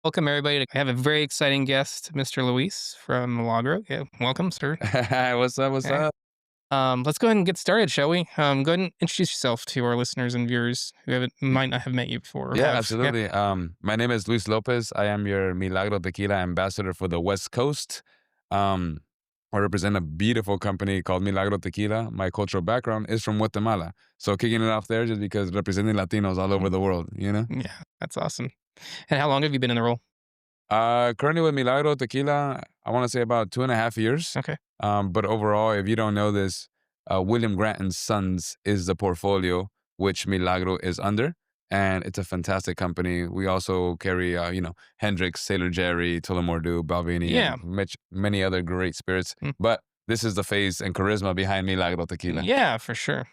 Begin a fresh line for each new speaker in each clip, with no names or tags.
Welcome, everybody. I have a very exciting guest, Mr. Luis from Milagro. Yeah, welcome, sir.
What's up? What's
Yeah.
up?
Let's go ahead and get started, shall we? Go ahead and introduce yourself to our listeners and viewers who might not have met you before or
Yeah,
have. Yeah.
absolutely. My name is Luis Lopez. I am your Milagro Tequila ambassador for the West Coast. Um, I represent a beautiful company called Milagro Tequila. My cultural background is from Guatemala. So kicking it off there just because representing Latinos all over
Mm,
the world, you know?
yeah, that's awesome. And how long have you been in the role?
Currently with Milagro Tequila, I want to say about 2.5 years.
Okay.
But overall, if you don't know this, William Grant and Sons is the portfolio which Milagro is under, and it's a fantastic company. We also carry, Hendrix, Sailor Jerry, Tullamore Balvenie, and
Yeah.
many other great spirits.
Mm,
But this is the face and charisma behind Milagro Tequila.
yeah, for sure.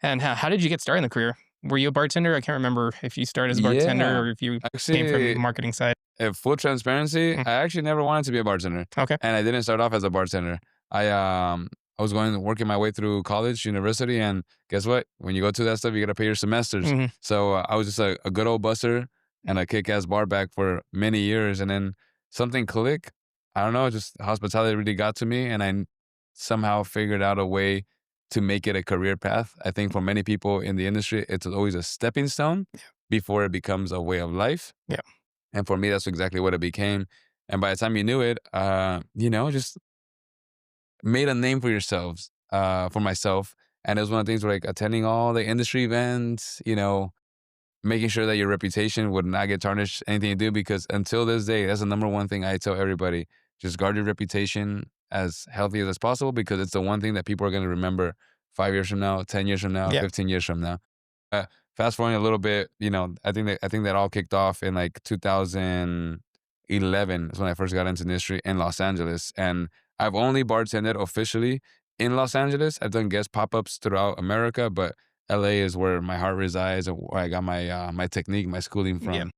And how did you get started in the career? Were you a bartender? I can't remember if you started as a bartender
Yeah,
or if you came from
actually,
marketing side.
full transparency,
Mm,
I actually never wanted to be a bartender,
okay.
and I didn't start off as a bartender. I was going working my way through college, university, and guess what? When you go to that stuff, you got to pay your semesters.
Hmm.
So I was just a good old busser and a kick-ass bar back for many years, and then something clicked. I don't know, just hospitality really got to me, and somehow figured out a way to make it a career path. I think for many people in the industry, it's always a stepping stone before it becomes a way of life.
Yeah.
And for me, that's exactly what it became. And by the time you knew it, just made a name for yourselves, for myself. And it was one of the things where like attending all the industry events, making sure that your reputation would not get tarnished, anything you do, because until this day, that's the number one thing I tell everybody. Just guard your reputation as healthy as possible because it's the one thing that people are going to remember 5 years from now, 10 years from now,
Yeah.
15 years from now. Uh, Fast forwarding a little bit, I think that all kicked off in like 2011 is when I first got into the industry in Los Angeles, and I've only bartended officially in Los Angeles. I've done guest pop ups throughout America, but LA is where my heart resides and where I got my technique, my schooling
Yeah.
from.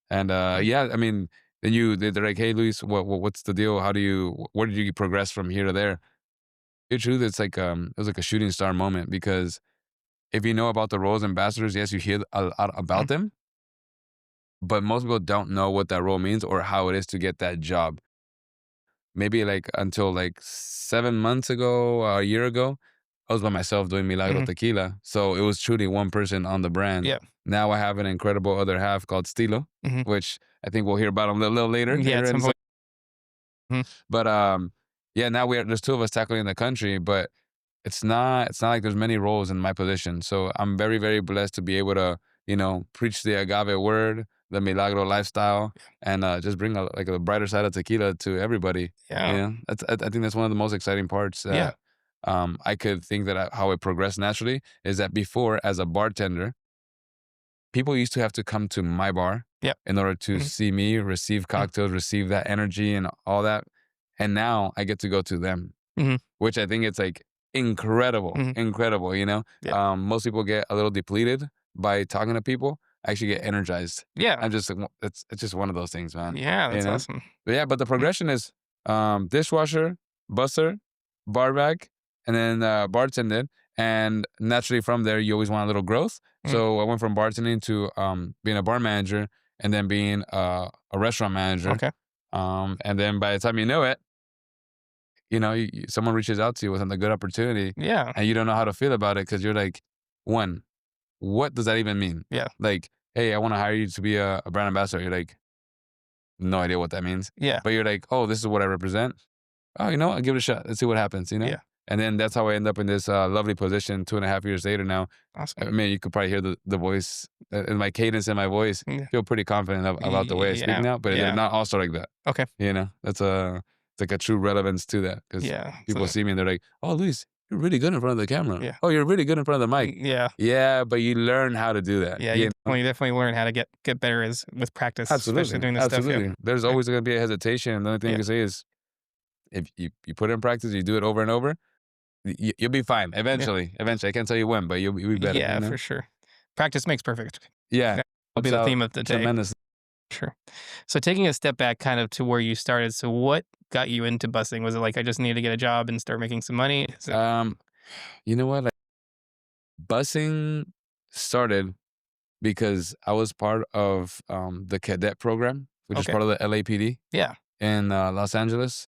And
Mm,
yeah, I mean, they're like, hey, Luis, what's the deal? Where did you progress from here to there? The truth, it was like a shooting star moment because if you know about the roles ambassadors, yes, you hear a lot about
mm,
them, but most people don't know what that role means or how it is to get that job. Maybe like until like 7 months ago, a year ago, I was by myself doing Milagro
mhm.
Tequila. So it was truly one person on the brand.
Yeah.
Now I have an incredible other half called Stilo,
Mhm.
which I think we'll hear about him a little later.
Yeah, at
Later in
some
the
point. Mhm.
But yeah, now there's two of us tackling the country, but it's not like there's many roles in my position. So I'm very, very blessed to be able to, preach the agave word, the Milagro lifestyle, and just bring a brighter side of tequila to everybody.
Yeah.
I think that's one of the most exciting parts
Yeah.
that I could think that how it progressed naturally is that before, as a bartender, people used to have to come to my bar
Yep.
in order to
Mhm.
see me, receive
Mm,
cocktails, receive that energy and all that. And now I get to go to them,
mhm.
which I think it's like incredible,
Mhm.
incredible.
Yeah.
Most people get a little depleted by talking to people. I actually get energized.
Yeah.
I'm just like, it's just one of those things, man.
Yeah,
You
that's
know?
awesome.
But yeah, but the
Mm,
progression is dishwasher, busser, barback, and then bartended. And naturally from there, you always want a little growth.
mm,
So I went from bartending to being a bar manager and then being a restaurant manager.
okay.
And then by the time you know it, someone reaches out to you with a good opportunity
Yeah.
and you don't know how to feel about it because you're like, one, what does that even mean?
Yeah.
Like, hey, I want to hire you to be a brand ambassador. You're like, no idea what that means.
Yeah.
But you're like, oh, this is what I represent. Oh, I'll give it a shot. Let's see what happens.
Yeah.
And then that's how I end up in this lovely position 2.5 years later now.
Awesome.
I mean, you could probably hear the voice and my cadence in my voice.
Yeah.
Feel pretty confident about the way I speak
Yeah.
now, but it did
Yeah.
not all start like that.
Okay.
That's it's like a true relevance to that because
Yeah.
people
So
see me and they're like, "Oh, Luis, you're really good in front of the camera.
yeah.
Oh, you're really good in front of the mic."
Yeah.
Yeah, but you learn how to do that.
Yeah, you definitely learn how to get better as with practice, especially
Absolutely,
doing this stuff, yeah.
absolutely. There's
Yeah.
always going to be a hesitation. And the only thing I
Yeah.
can say is, if you put it in practice, you do it over and over, you'll be fine.
Yeah.
Eventually, I can't tell you when, but you'll be better.
Yeah, for sure. Practice makes perfect.
Yeah,
That'll be
helps
the
out
theme of the day.
tremendously.
Sure. So taking a step back kind of to where you started, so what got you into busing? Was it like, I just needed to get a job and start making some money? Is it
Um, you know what? Like, busing started because I was part of the cadet program which is
Okay.
part of the LAPD
Yeah.
in Los Angeles.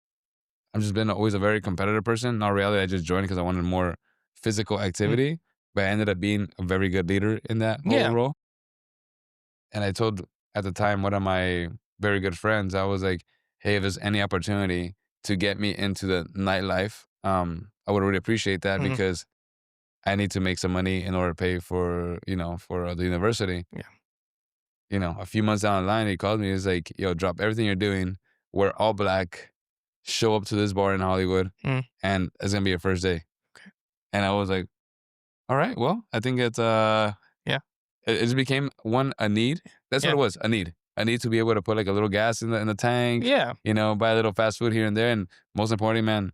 I've just been always a very competitive person. Not really, I just joined because I wanted more physical
Mm.
activity, but I ended up being a very good leader in that whole
Yeah.
role. And I told at the time one of my very good friends, I was like, "Hey, if there's any opportunity to get me into the nightlife, I would really appreciate that
Mhm.
because I need to make some money in order to pay for, for the university."
Yeah.
A few months down the line, he called me. He's like, "Yo, drop everything you're doing. Wear all black. Show up to this bar in Hollywood,
Mm.
and it's gonna be your first day."
Okay.
And I was like, "All right, well, I think it's
Yeah.
it just became a need. That's what
Yeah.
it was, a need. A need to be able to put like a little gas in the tank,
Yeah.
buy a little fast food here and there. And most importantly, man,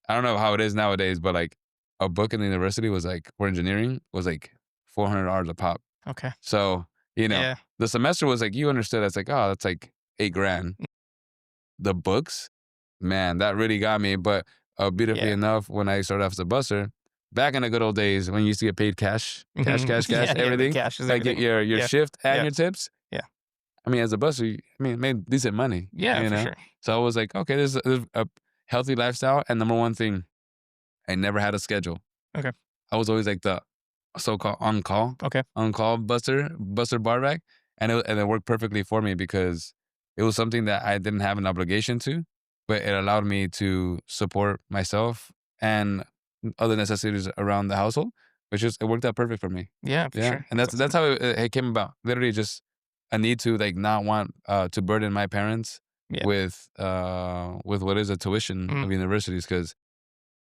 I don't know how it is nowadays, but like a book in the university was like for engineering was like $400 a pop.
Okay.
So,
Yeah.
the semester was like you understood that's like, oh, that's like 8 grand. The books, man, that really got me. But beautifully
Yeah.
enough, when I started off as a busser, back in the good old days when you used to get paid cash, cash,
Mhm.
cash, cash,
Yeah, yeah, the
everything,
cash is
like
everything.
your
Yeah.
shift and
Yeah.
your tips.
Yeah.
I mean, as a busser, made decent money,
Yeah, for sure.
So I was like, okay, this is a healthy lifestyle. And number one thing, I never had a schedule.
Okay.
I was always like the so-called
Okay.
on-call buster barback, and it worked perfectly for me because it was something that I didn't have an obligation to, but it allowed me to support myself and other necessities around the household, which is it worked out perfect for me.
Yeah, for
Yeah,
sure.
and
That's
that's
awesome.
how it came about. Literally, just a need to like not want to burden my parents
Yeah.
with what is a tuition
Mhm.
of universities because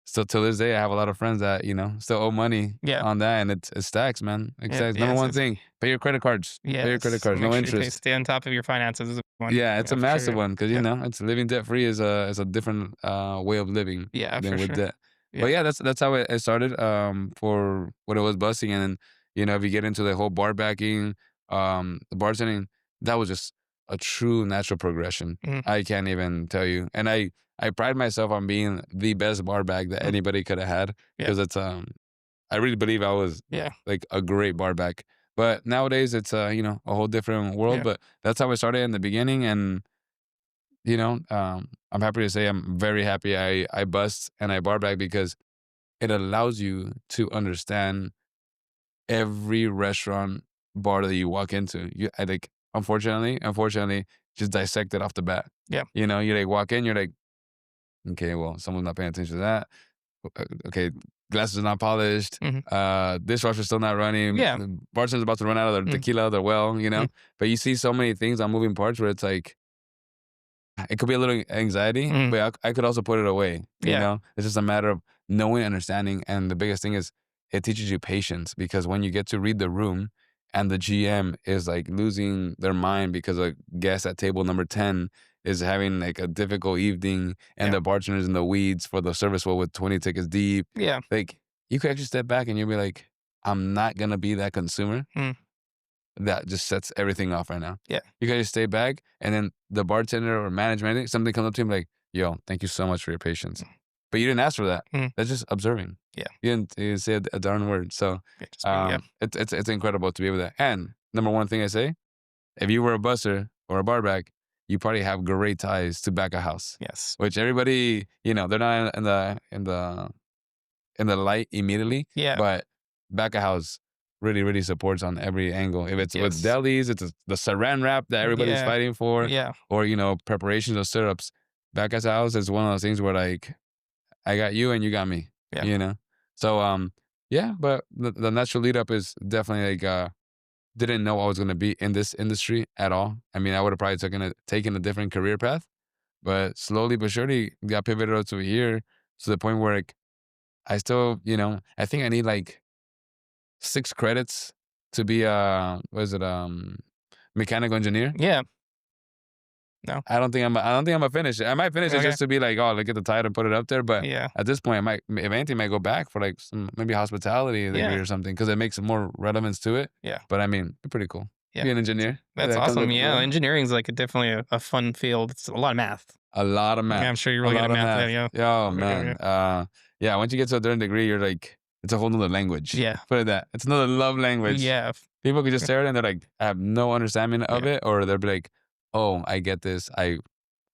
still till this day, I have a lot of friends that, still owe money
Yeah.
on that, and it stacks, man. It
Yeah.
stacks. Number
Yes,
one
it's
thing, pay your credit cards. Pay your credit
yes.
cards,
Make
no
sure you
interest.
stay on top of your finances is one.
Yeah, it's
Yeah,
a
for sure.
massive
Yeah.
one because
Yeah.
it's living debt free is a different way of living
Yeah,
than
for
with
sure.
debt. But
Yeah.
yeah, that's how it started for what it was busing, and then if you get into the whole bar backing, the bartending, that was just a true natural progression.
Mhm.
I can't even tell you, and I pride myself on being the best bar back that
Mm.
anybody could have had
Yeah.
because I really believe I was
Yeah.
like a great bar back. But nowadays it's a whole different world.
Yeah.
But that's how I started in the beginning, and I'm happy to say I'm very happy I bust and I bar back because it allows you to understand every restaurant bar that you walk into. I like unfortunately, just dissect it off the bat.
Yeah.
You like walk in, you're like, okay, well, someone's not paying attention to that. Okay, glasses are not polished.
Mhm.
Dishwasher's still not running.
Yeah.
The bartender's about to run out of their
Mm.
tequila, their well.
Mm.
But you see so many things on moving parts where it's like, it could be a little anxiety,
Mm.
but I could also put it away.
Yeah.
It's just a matter of knowing, understanding, and the biggest thing is it teaches you patience because when you get to read the room and the GM is like losing their mind because a guest at table number 10 is having like a difficult evening and
Yeah.
the bartender's in the weeds for the service well with 20 tickets deep,
Yeah.
like you could actually step back and you'll be like, I'm not gonna be that consumer
Mm.
that just sets everything off right now.
Yeah.
You gotta stay back, and then the bartender or management, something comes up to him like, "Yo, thank you so much for your patience," but you didn't ask for that.
Mm.
That's just observing.
Yeah.
You didn't say a darn word. So,
Yeah, just being yeah.
it's incredible to be able to. And number one thing I say, if you were a busser or a barback, you probably have great ties to back a house,
Yes.
which everybody, they're not in the light immediately,
Yeah.
but back of house really, really supports on every angle. If it's with
Yes.
delis, it's the saran wrap that everybody's
Yeah.
fighting for,
Yeah.
or preparations of syrups. Back of house is one of those things where like I got you and you got me.
Yeah.
So yeah, but the natural lead up is definitely like didn't know I was gonna be in this industry at all. I mean, I would have probably taken a different career path, but slowly but surely got pivoted up to here to the point where like I still, I think I need like 6 credits to be a what is it, mechanical engineer.
Yeah. No.
I don't think I'm gonna finish it. I might finish it
Okay.
just to be like, "Oh, look at the title and put it up there," but
Yeah.
at this point, I might if anything, I might go back for like some maybe hospitality degree
Yeah.
or something because it makes more relevance to it.
Yeah.
But I mean, pretty cool.
Yeah.
Be an engineer.
That's
That comes
awesome.
with
Yeah. Engineering is like definitely a fun field. It's a lot of math.
a lot of
Yeah,
math.
I'm sure you're
A
really good
lot
at
of
math.
math.
Yeah.
Oh,
Yeah.
man. Yeah, once you get to a certain degree, you're like it's a whole nother language.
Yeah.
Put it that. It's another love language.
Yeah.
People could just stare at it and they're like, I have no understanding of
Yeah.
it, or they'll be like, oh, I get this. I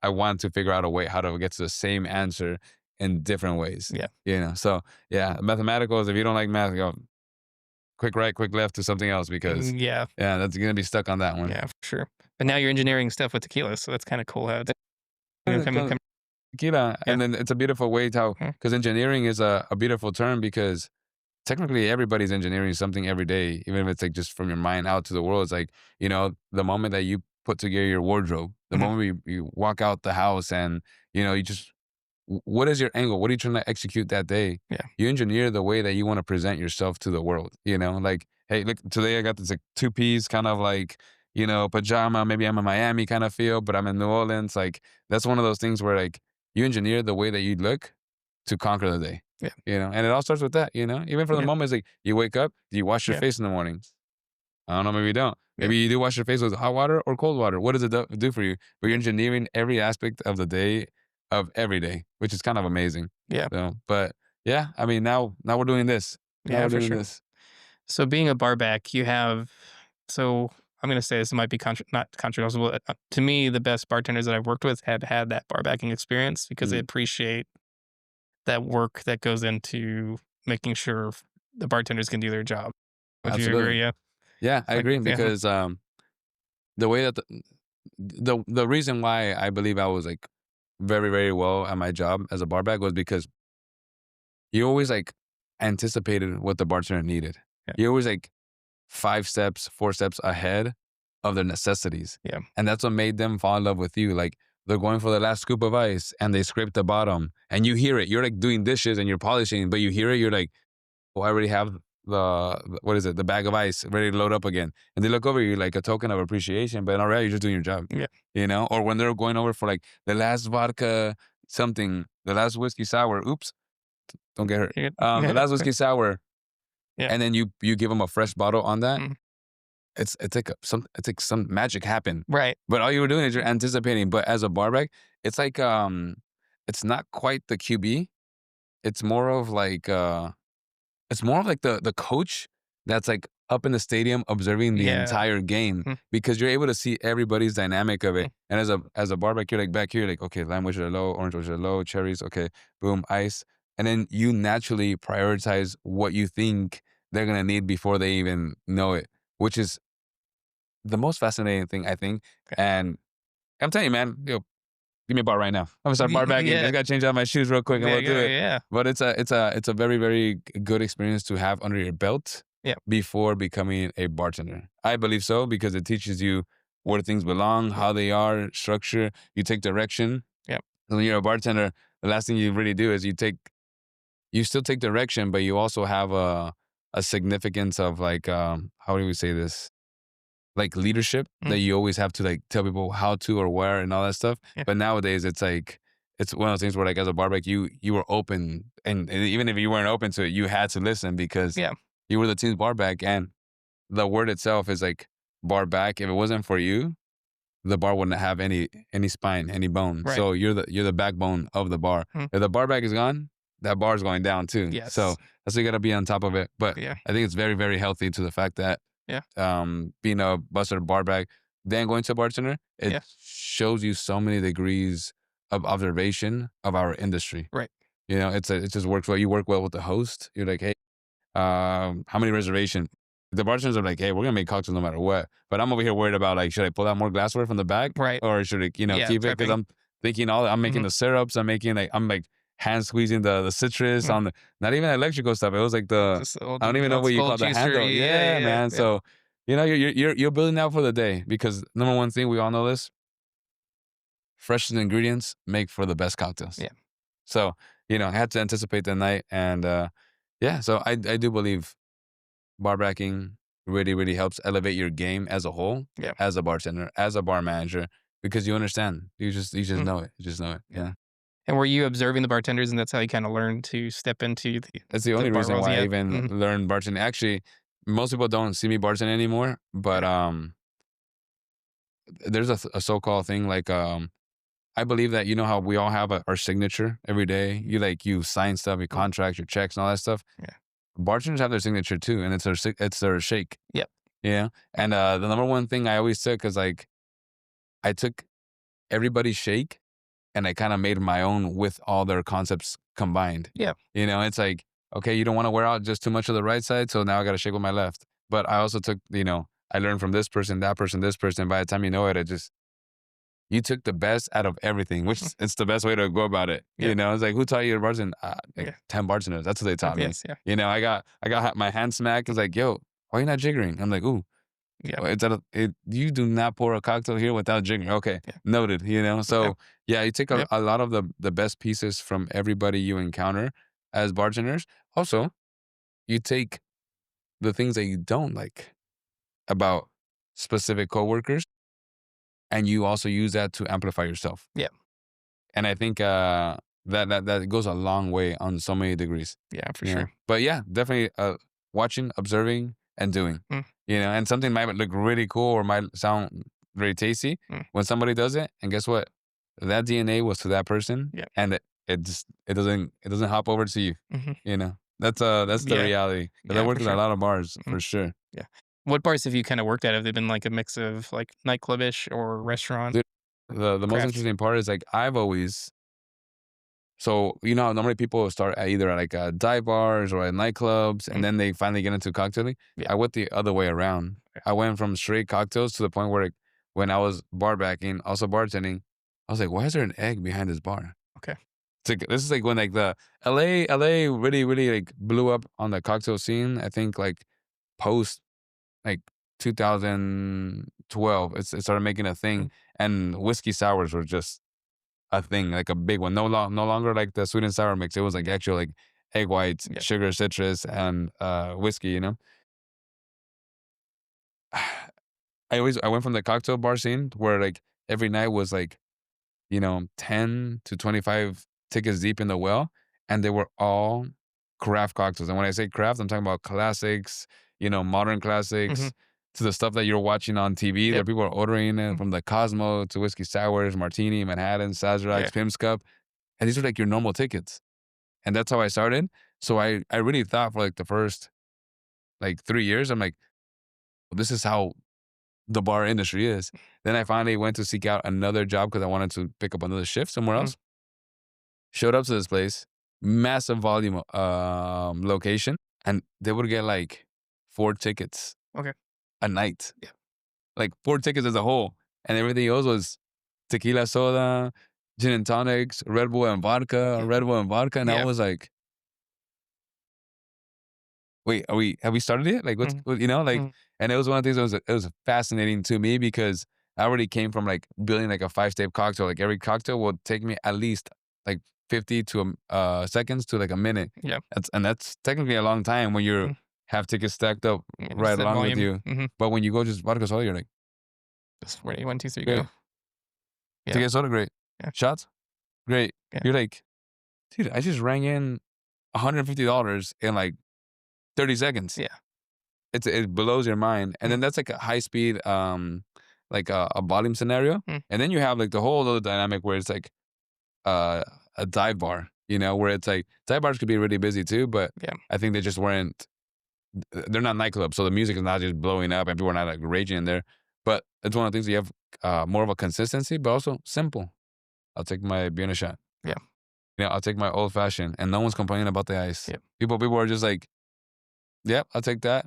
want to figure out a way how to get to the same answer in different ways.
Yeah.
So yeah, mathematicals. If you don't like math, go quick right, quick left to something else because
Yeah.
yeah, that's gonna be stuck on that one.
Yeah, for sure. But now you're engineering stuff with tequila, so that's kinda cool how it's, coming.
Tequila,
Yeah.
and then it's a beautiful way to
Mhm.
because engineering is a beautiful term because technically everybody's engineering something every day, even if it's like just from your mind out to the world. It's like, the moment that you put together your wardrobe, the
Mhm.
moment you walk out the house and, you just, what is your angle? What are you trying to execute that day?
Yeah.
You engineer the way that you want to present yourself to the world, like, hey, look, today I got this like two piece kind of like, pajama. Maybe I'm in Miami kind of feel, but I'm in New Orleans. Like, that's one of those things where like you engineer the way that you look to conquer the day.
Yeah.
And it all starts with that, even from the
Yeah.
moments like you wake up, do you wash your
Yeah.
face in the mornings? I don't know, maybe you don't.
Yeah.
Maybe you do wash your face with hot water or cold water. What does it do for you? But you're engineering every aspect of the day of every day, which is kind of amazing.
Yeah.
So, but yeah, I mean, now we're doing this. Now
Yeah,
we're
for
doing
sure.
this.
So being a bar back, you have so I'm gonna say this might be not controversial. To me, the best bartenders that I've worked with have had that bar backing experience because they
Mm,
appreciate that work that goes into making sure the bartenders can do their job. Would you
absolutely.
agree? Yeah.
Yeah, I
Like,
agree
yeah.
because the way that the reason why I believe I was like very very well at my job as a barback was because you always like anticipated what the bartender needed.
Yeah.
You always like 5 steps, 4 steps ahead of their necessities.
Yeah.
And that's what made them fall in love with you. Like they're going for the last scoop of ice and they scrape the bottom and you hear it. You're like doing dishes and you're polishing, but you hear it. You're like, oh, I already have what is it? The bag of ice ready to load up again. And they look over you like a token of appreciation, but in reality, you're just doing your job,
Yeah.
Or when they're going over for like the last vodka something, the last whiskey sour. Oops, don't get hurt.
Yeah.
The last whiskey sour.
Yeah.
And then you give them a fresh bottle on that.
Mhm.
It's like some magic happened.
Right.
But all you were doing is you're anticipating. But as a barback, it's like it's not quite the QB. It's more of like the coach that's like up in the stadium observing the
Yeah.
entire game
Mhm.
because you're able to see everybody's dynamic of
Mhm.
it. And as a barback, you're like back here, like, okay, lime wedges are low, orange wedges are low, cherries, okay, boom, ice. And then you naturally prioritize what you think they're gonna need before they even know it, which is the most fascinating thing, I think.
Okay.
And I'm telling you, man, give me a bar right now. I'm gonna start bar backing. I
Yeah.
just gotta change out my shoes real quick and
There
we'll
you
do
go.
it.
Yeah.
But it's a very, very good experience to have under your belt
Yeah.
before becoming a bartender. I believe so because it teaches you where things belong,
Yeah.
how they are, structure. You take direction.
Yeah.
When you're a bartender, the last thing you really do is you still take direction, but you also have a significance of like how do we say this? Like leadership
Mm.
that you always have to like tell people how to or where and all that stuff.
Yeah.
But nowadays it's like it's one of those things where like as a barback you were open and even if you weren't open to it, you had to listen because
Yeah.
you were the team's barback and the word itself is like barback. If it wasn't for you, the bar wouldn't have any spine, any bone.
Right.
So you're the backbone of the bar.
Mhm.
If the barback is gone, that bar is going down too. So
Yes.
that's why you gotta be on top of it. But
Yeah.
I think it's very, very healthy to the fact that
Yeah.
being a busser barback, then going to a bartender, it
Yeah.
shows you so many degrees of observation of our industry.
Right.
It just works well. You work well with the host. You're like, hey, how many reservation? The bartenders are like, hey, we're gonna make cocktails no matter what. But I'm over here worried about like, should I pull out more glassware from the back,
Right.
or should I,
Yeah.
keep it? Because
Prepping.
I'm thinking I'm making
Mhm.
the syrups. I'm like hand squeezing the citrus
Mhm.
on the not even electrical stuff. It was like
Just the
I don't even know
old
what you
school
call the
juicer.
handle.
Yeah.
Yeah,
Yeah.
man.
Yeah.
So you're building out for the day because number one thing we all know this: freshest ingredients make for the best cocktails.
Yeah.
So I had to anticipate the night, and yeah. So I do believe bar backing really, really helps elevate your game as a whole,
Yeah.
as a bartender, as a bar manager, because you understand. You just
Mhm.
know it. You just know it.
Yeah.
Yeah.
And were you observing the bartenders, and that's how you kinda learned to step into
That's the
the
only
bar
reason
roles?
why I
Yeah.
even
Mhm.
learned bartending. Actually, most people don't see me bartending anymore, but
Yeah.
there's a so-called thing like I believe that you know how we all have our signature every day. You sign stuff, your
Mhm.
contracts, your checks, and all that stuff.
Yeah.
Bartenders have their signature too, and it's their shake.
Yep.
And the number one thing I always took is like I took everybody's shake and I kind of made my own with all their concepts combined.
Yeah.
It's like, okay, you don't want to wear out just too much of the right side, so now I got to shake with my left. But I also took, I learned from this person, that person, this person. By the time you know it, you took the best out of everything, which
Mhm.
it's the best way to go about it.
Yeah.
It's like, who taught you to bartend? Like
Yeah.
10 bartenders. That's what they taught me.
Yes. Yeah.
I got my hand smacked. It's like, yo, why you not jiggering? I'm like, ooh,
Yeah.
well, you do not pour a cocktail here without jiggering. Okay,
Yeah.
noted.
Yeah.
So yeah, you take a,
Yep.
a lot of the best pieces from everybody you encounter as bartenders. Also, you take the things that you don't like about specific coworkers, and you also use that to amplify yourself.
Yeah.
And I think that goes a long way on so many degrees.
Yeah. For sure.
But yeah, definitely watching, observing, and doing.
Mm.
And something might look really cool or might sound very tasty
Mm.
when somebody does it. And guess what? That DNA was to that person,
Yeah.
and it doesn't hop over to you.
Hmm.
That's the
Yeah.
reality. Because I
Yeah. For
worked in a
sure.
lot of bars
Mm.
for sure.
Yeah. What bars have you kind of worked at? Have they been like a mix of like nightclubish or restaurant
Dude, the most
craft?
interesting part is like I've always so how normally people start at either like dive bars or at nightclubs, and
Mm.
then they finally get into cocktailing.
Yeah.
I went the other way around.
Yeah.
I went from straight cocktails to the point where, like, when I was bar backing, also bartending, I was like, why is there an egg behind this bar?
Okay.
This is like when like the LA really really like blew up on the cocktail scene. I think like post like 2012, it started making a
Mm.
thing, and whiskey sours were just a thing, like a big one. No longer like the sweet and sour mix. It was like actual like egg whites,
Yeah.
sugar, citrus, and whiskey. I went from the cocktail bar scene where like every night was like 10 to 25 tickets deep in the well, and they were all craft cocktails. And when I say craft, I'm talking about classics, modern
Hmm.
classics, to the stuff that you're watching on TV that
Yep.
people are ordering,
Mm.
from the Cosmo to whiskey sours, martini, Manhattan,
Yeah.
Sazeracs, Pim's Cup, and these are like your normal tickets. And that's how I started. So I really thought for like the first like 3 years, I'm like, well, this is how the bar industry is. Then I finally went to seek out another job because I wanted to pick up another shift somewhere
Mm.
else. Showed up to this place, massive volume location, and they would get like 4 tickets
Okay.
a night.
Yeah.
Like 4 tickets as a whole. And everything else was tequila soda, gin and tonics, Red Bull and vodka,
Yeah.
Red Bull and vodka. And I
Yeah.
was like, wait, have we started yet? Like,
Mhm.
like,
Mhm.
and it was one of the things that it was fascinating to me because I already came from like building like a 5-step cocktail. Like every cocktail will take me at least like 50 to seconds to like a minute.
Yeah.
That's technically a long time when you
Mm.
have tickets stacked up
Yeah, just
right
that
along with
volume.
you.
Mhm.
But when you go just vodka soda, you're like,
Just ready, 1, 2, 3,
great.
go. Yeah.
Tequila soda, great.
Yeah.
Shots, great.
Yeah.
You're like, dude, I just rang in $150 in like 30 seconds.
Yeah.
It blows your mind. And
Mm.
then that's like a high speed, like a volume scenario.
Mm.
And then you have like the whole other dynamic where it's like uh, a dive bar, where it's like dive bars could be really busy too, but
Yeah.
I think they just weren't, they're not nightclubs. So the music is not just blowing up and people are not like raging in there. But it's one of the things that you have more of a consistency, but also simple. I'll take my Vienna shot.
Yeah.
I'll take my old fashioned, and no one's complaining about the ice.
Yeah.
People are just like, yep, I'll take that.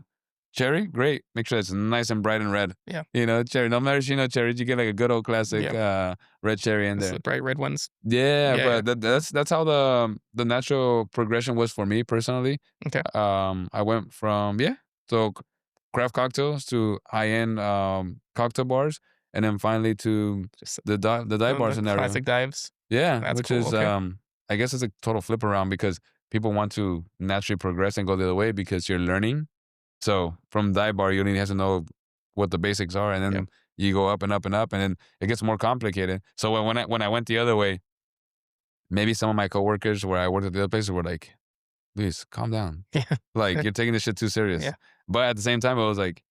Cherry, great. Make sure it's nice and bright and red.
Yeah.
Cherry. No maraschino cherry. You get like a good old classic
Yeah.
red cherry in
It's
there.
the bright red ones.
Yeah,
Yeah, yeah.
but that's how the natural progression was for me personally.
Okay.
I went from so craft cocktails to high end cocktail bars, and then finally to
Just
the dive bar
the
scenario.
classic dives.
Yeah,
That's
which
cool,
is
okay.
I guess it's a total flip around because people want to naturally progress and go the other way because you're learning. So from dive bar, you only have to know what the basics are, and
Yeah.
then you go up and up and up, and then it gets more complicated. So when I went the other way, maybe some of my coworkers where I worked at the other places were like, "Please calm down.
Yeah.
Like you're taking this shit too serious."
Yeah.
But at the same time, it was like,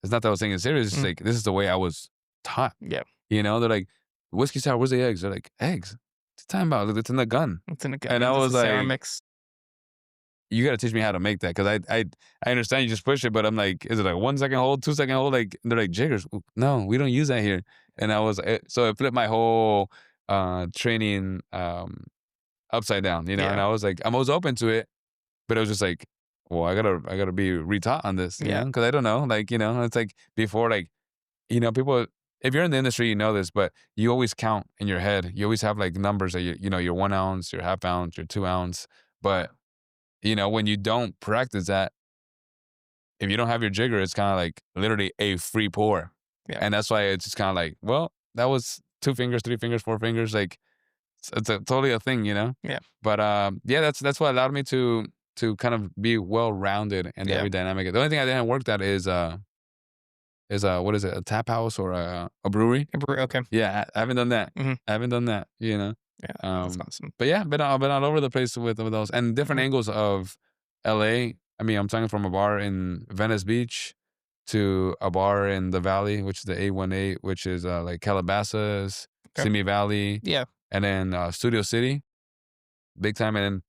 it's not that I was taking it serious. It's just
Mm.
like this is the way I was taught.
Yeah.
They're like, "Whiskey sour, where's the eggs?" They're like, "Eggs? What's you talking about? It's in the gun."
It's in a gun.
And I
It's
was
a sour
like,
mix.
you got to teach me how to make that because I understand you just push it, but I'm like, is it like 1 second hold, 2 second hold? Like they're like jiggers. No, we don't use that here. And so it flipped my whole training upside down, and
Yeah.
I was like, I was open to it, but it was just like, well, I gotta be retaught on this,
Yeah.
because I don't know, like, it's like before, like, people, if you're in the industry, you know this, but you always count in your head. You always have like numbers that your 1 ounce, your half ounce, your 2 ounce, but when you don't practice that, if you don't have your jigger, it's kind of like literally a free pour,
Yeah.
and that's why it's just kind of like, well, that was 2 fingers, 3 fingers, 4 fingers, like it's a totally a thing,
Yeah.
But yeah, that's what allowed me to kind of be well rounded in
Yeah.
every dynamic. The only thing I didn't work at is what is it, a tap house or a brewery?
Okay.
Yeah, I haven't done that.
Mhm.
I haven't done that.
Yeah, that's
Um,
awesome.
but yeah, been all over the place with those and different
Mhm.
angles of LA. I mean, I'm talking from a bar in Venice Beach to a bar in the Valley, which is the 818, which is like Calabasas,
Okay.
Simi Valley,
Yeah.
and then Studio City, big time. And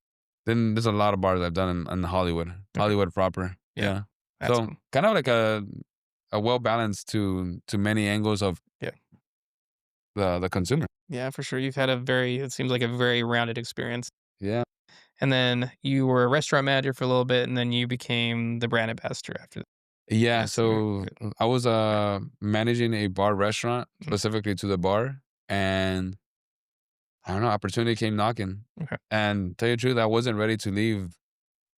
then there's a lot of bars I've done in Hollywood,
Okay.
Hollywood proper.
Yeah.
Yeah.
That's
So kind of like a well balanced to many angles of
yeah.
the consumer.
Yeah, for sure. You've had it seems like a very rounded experience.
Yeah.
And then you were a restaurant manager for a little bit, and then you became the brand ambassador after that.
Yeah.
Yes, you're
So I was managing a bar restaurant
mhm,
specifically to the bar, and I don't know, opportunity came knocking.
okay.
And tell you the truth, I wasn't ready to leave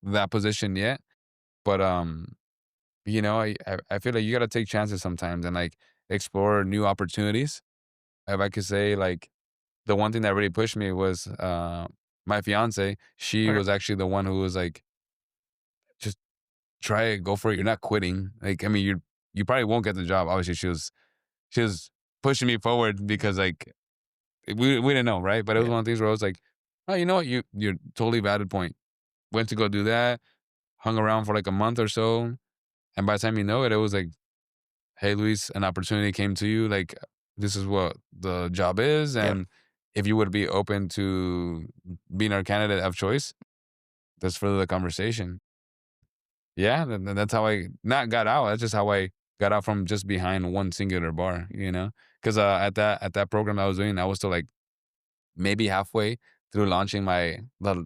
that position yet. But I feel like you gotta take chances sometimes and like explore new opportunities. If I could say, like, the one thing that really pushed me was my fiance. She
Okay.
was actually the one who was like, just try it, go for it. You're not quitting. Like, I mean, you probably won't get the job. Obviously, she was pushing me forward because like we didn't know, right? But it was
Yeah.
one of the things where I was like, oh, you know what? You're totally valid point. Went to go do that, hung around for like a month or so. And by the time you know it, it was like, hey, Luis, an opportunity came to you. Like, this is what the job is.
Yeah.
And if you would be open to being our candidate of choice, let's further the conversation. Yeah, that's how I not got out. That's just how I got out from just behind one singular bar. Because at that program I was doing, I was still like maybe halfway through launching the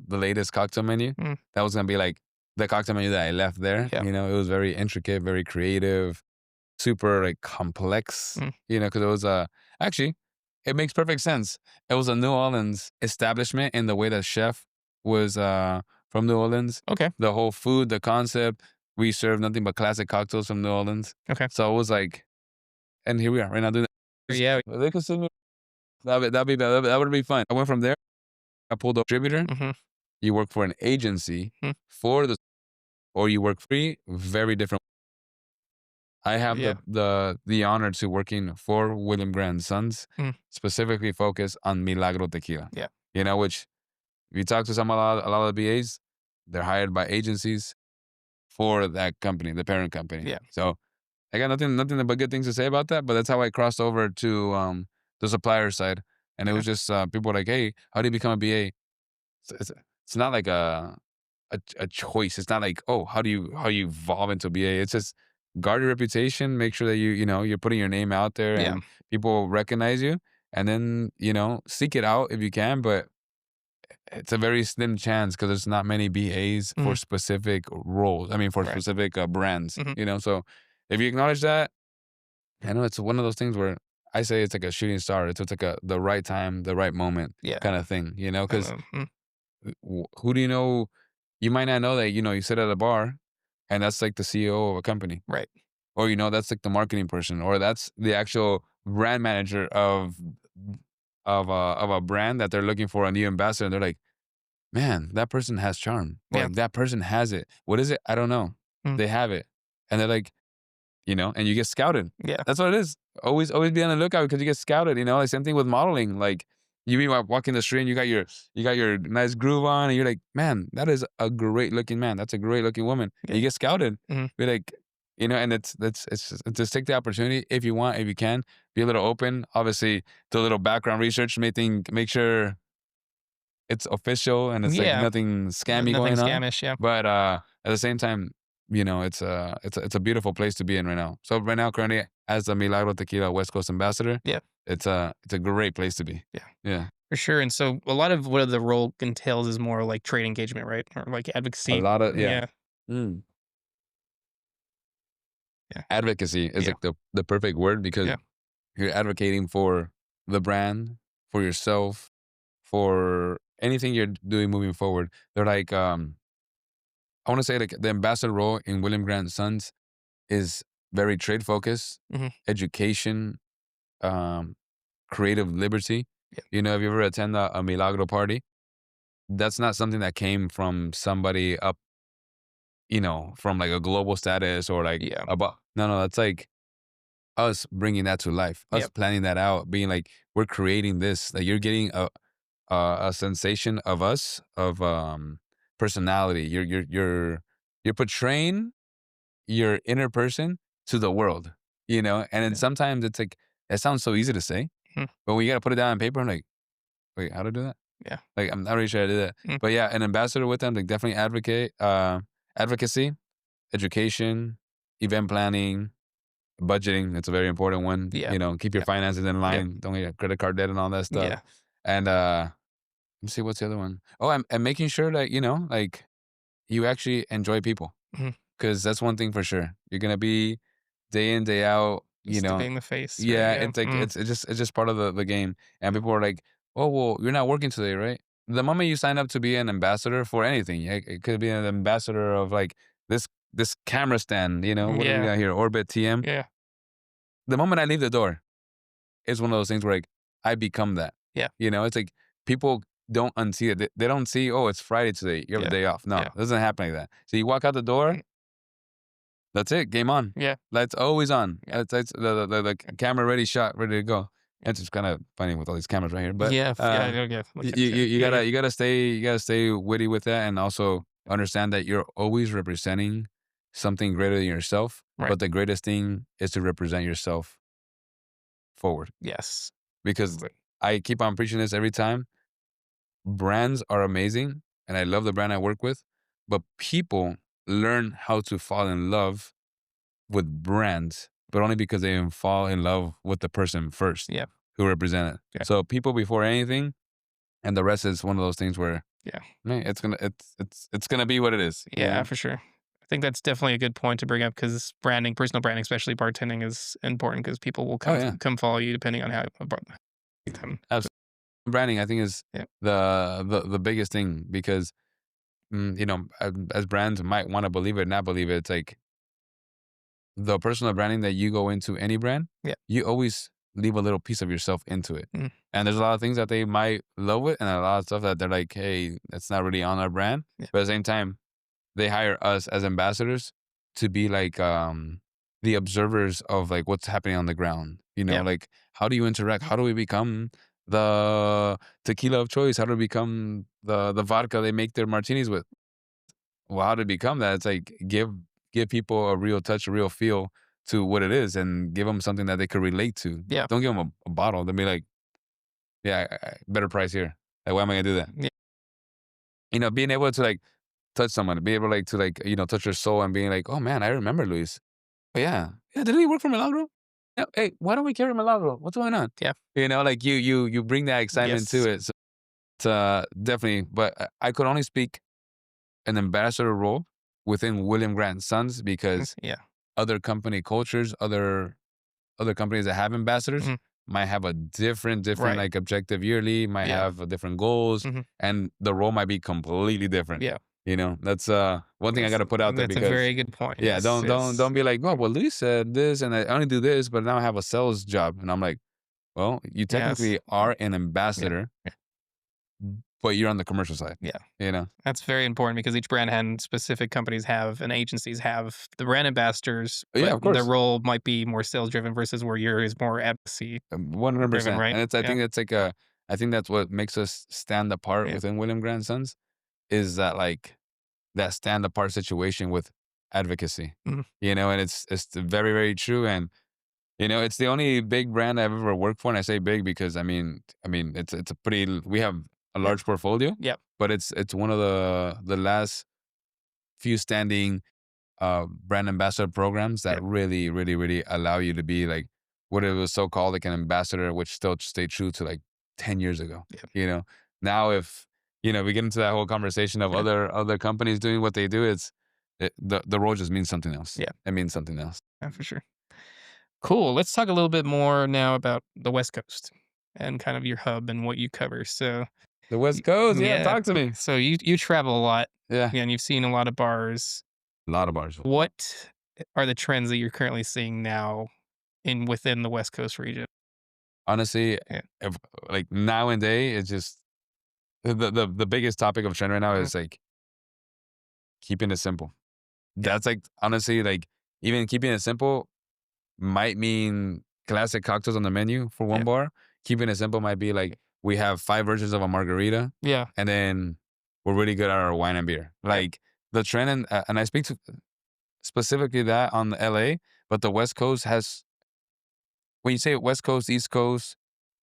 latest cocktail menu.
Mm,
That was gonna be like the cocktail menu that I left there.
yeah.
It was very intricate, very creative, super like complex.
Mm,
Because it was actually, it makes perfect sense. It was a New Orleans establishment in the way that chef was from New Orleans.
okay.
The whole food, the concept, we serve nothing but classic cocktails from New Orleans.
Okay.
So it was like, and here we are right now doing that.
Yeah.
They could send me that would be fun. I went from there. I pulled a distributor.
Mhm,
You work for an agency
mm,
for or you work free. Very different. I have
yeah.
the honor to working for William Grant Sons,
Mm,
specifically focused on Milagro Tequila.
yeah.
Which if you talk to a lot of BAs, they're hired by agencies for that company, the parent company.
Yeah.
So I got nothing but good things to say about that. But that's how I crossed over to the supplier side, and it
Okay.
was just people were like, "Hey, how do you become a BA?" It's not like a choice. It's not like, oh, how do you evolve into BA? It's just guard your reputation, make sure that you're putting your name out there
Yeah.
and people recognize you, and then seek it out if you can. But it's a very slim chance because there's not many BAs for
Mhm,
specific roles. I mean, for
right.
specific brands.
Mhm,
So if you acknowledge that, I know it's one of those things where I say it's like a shooting star. It's like the right time, the right moment
yeah.
kind of thing. Because
Mm,
who do you know? You might not know that, you sit at a bar and that's like the CEO of a company,
right.
or, that's like the marketing person, or that's the actual brand manager of a brand that they're looking for a new ambassador. And they're like, man, that person has charm, or
Yeah.
like that person has it. What is it? I don't know.
Mm,
They have it. And they're like, and you get scouted.
yeah.
That's what it is. Always be on the lookout because you get scouted. Like same thing with modeling. Like you be walking the street and you got your nice groove on, and you're like, man, that is a great looking man. That's a great looking woman. And
Yeah.
you get scouted.
Mhm,
Be like, and it's just take the opportunity if you want, if you can, be a little open. Obviously, do a little background research, make sure it's official and it's like
Yeah,
nothing scammy
nothing
going on.
scamish. Yeah,
But at the same time, it's a beautiful place to be in right now. So right now, currently as the Milagro Tequila West Coast ambassador,
yeah,
it's a great place to be.
yeah.
Yeah,
For sure. And so a lot of what the role entails is more like trade engagement, right? Or like
a
advocacy.
lot of yeah.
Yeah,
Mm.
yeah,
Advocacy is
yeah,
like the perfect word because
yeah,
you're advocating for the brand, for yourself, for anything you're doing moving forward. They're like, I want to say like the ambassador role in William Grant Sons is very trade focused,
hmm,
education, um, creative liberty.
yeah,
If you ever attend a Milagro party, that's not something that came from somebody up, from like a global status or like
yeah,
about. No, no, that's like us bringing that to life, us
yep,
planning that out, being like, we're creating this. Like you're getting a sensation of us of personality. You're portraying your inner person to the world, and then
yeah,
sometimes it's like it sounds so easy to say,
mhm,
but when you got to put it down on paper, I'm like, wait, how to do that?
yeah,
Like I'm not really sure how to do that.
mm,
But yeah, an ambassador with them, like definitely advocacy, education, event planning, budgeting. It's a very important one.
yeah,
Keep your
yeah,
finances in
yeah,
line. Don't get credit card debt and all that stuff.
yeah,
And let me see what's the other one. Oh, and making sure that like you actually enjoy people,
mhm.
because that's one thing for sure. You're gonna be day in day out.
Just to be in the face, right?
Yeah,
Yeah,
it's like it's just part of the game. And people are like, oh well, you're not working today, right? The moment you sign up to be an ambassador for anything, it could be an ambassador of like this camera stand. What do we
yeah,
got here? Orbit TM.
yeah,
The moment I leave the door, it's one of those things where like I become that.
yeah,
It's like people don't unsee it. They don't see, oh, it's Friday today. You have a
yeah,
day off. No,
yeah,
it doesn't happen like that. So you walk out the door,
mm,
that's it. Game on.
yeah,
Lights always on.
yeah,
It's the camera ready shot, ready to go. It's just kind of funny with all these cameras right here. But
yeah, yeah, yeah, yeah, like
you,
I
you
said,
you
yeah,
gotta
yeah,
you gotta stay witty with that, and also understand that you're always representing something greater than yourself.
right,
But the greatest thing is to represent yourself forward,
yes,
because
exactly.
I keep on preaching this every time. Brands are amazing, and I love the brand I work with, but people learn how to fall in love with brands, but only because they fall in love with the person first
Yeah,
who represent it.
yeah,
So people before anything, and the rest is one of those things where
yeah.
it's gonna be what it is.
Yeah, for sure. I think that's definitely a good point to bring up because branding, personal branding, especially bartending, is important because people will
Oh yeah,
come follow you depending on how about them.
absolutely. Branding I think is
Yeah,
the biggest thing because as brands might want to believe it, not believe it. It's like the personal branding that you go into any brand,
yeah,
you always leave a little piece of yourself into it.
mm,
And there's a lot of things that they might love it, and a lot of stuff that they're like, hey, that's not really on our brand.
yeah,
But at the same time, they hire us as ambassadors to be like the observers of like what's happening on the ground.
yeah,
Like how do you interact? How do we become the tequila of choice? How do we become the vodka they make their martinis with? Well, how to become that? It's like give people a real touch, a real feel to what it is, and give them something that they could relate to.
yeah,
Don't give them a bottle. They'll be like, yeah, better price here. Like, why am I gonna do that?
yeah.
Being able to like touch someone, be able like to like touch their soul, and being like, oh man, I remember Luis. Oh yeah, yeah. Didn't he work for Milagro? Yeah. Hey, why don't we carry Milagro? What's going on?
Yeah.
Like you bring that excitement
Yes.
to it. So it's definitely. But I could only speak an ambassador role within William Grant Sons
Mm,
because
yeah.
other company cultures, other companies that have ambassadors
Mhm.
might have a different
Right.
like objective yearly, might
Yeah.
have different goals,
Mhm.
and the role might be completely different.
Yeah.
That's one thing I got to put out there
That's a
because
very good point.
yeah,
Yes. Yes.
don't be like, oh well, Luis said this, and I only do this, but now I have a sales job, and I'm like, well, you
Yes.
technically are an
Yeah.
ambassador,
Yeah.
but you're on the commercial side.
Yeah.
You know,
That's very important because each brand and specific companies have and agencies have the brand ambassadors,
yeah,
but
of
their
course.
role might be more sales driven versus where yours is more advocacy
One hundred
driven,
percent,
right?
and it's I
Yeah.
think that's like a I think that's what makes us stand apart
Yeah.
within William Grandsons is that like that stand apart situation with advocacy,
Mhm.
and it's very very true, and it's the only big brand I've ever worked for, and I say big because I mean it's a pretty we have a
Yep.
large portfolio,
Yep.
but it's one of the last few standing brand ambassador programs that
Yep.
really, really, really allow you to be like what it was so called like an ambassador, which still stayed true to like 10 years ago.
Yep.
You know, now if we get into that whole conversation of
Yeah.
other companies doing what they do, the role just means something else.
Yeah.
It means something else.
Yeah, for sure. Cool. Let's talk a little bit more now about the West Coast and kind of your hub and what you cover. So,
The West Coast, yeah,
yeah.
talk to me.
So you travel a lot,
Yeah,
and you've seen a lot of bars.
a lot of bars.
What are the trends that you're currently seeing now in within the West Coast region?
Honestly,
Yeah.
if, like nowadays, it's just the biggest topic of trend right now
Mhm.
is like keeping it simple.
Yeah.
That's like honestly like even keeping it simple might mean classic cocktails on the menu for one
Yeah.
bar. Keeping it simple might be like we have 5 versions of a margarita,
Yeah.
and then we're really good at our wine and beer.
Yep.
Like the trend, and I speak to specifically that on the LA, but the West Coast has, when you say West Coast, East Coast,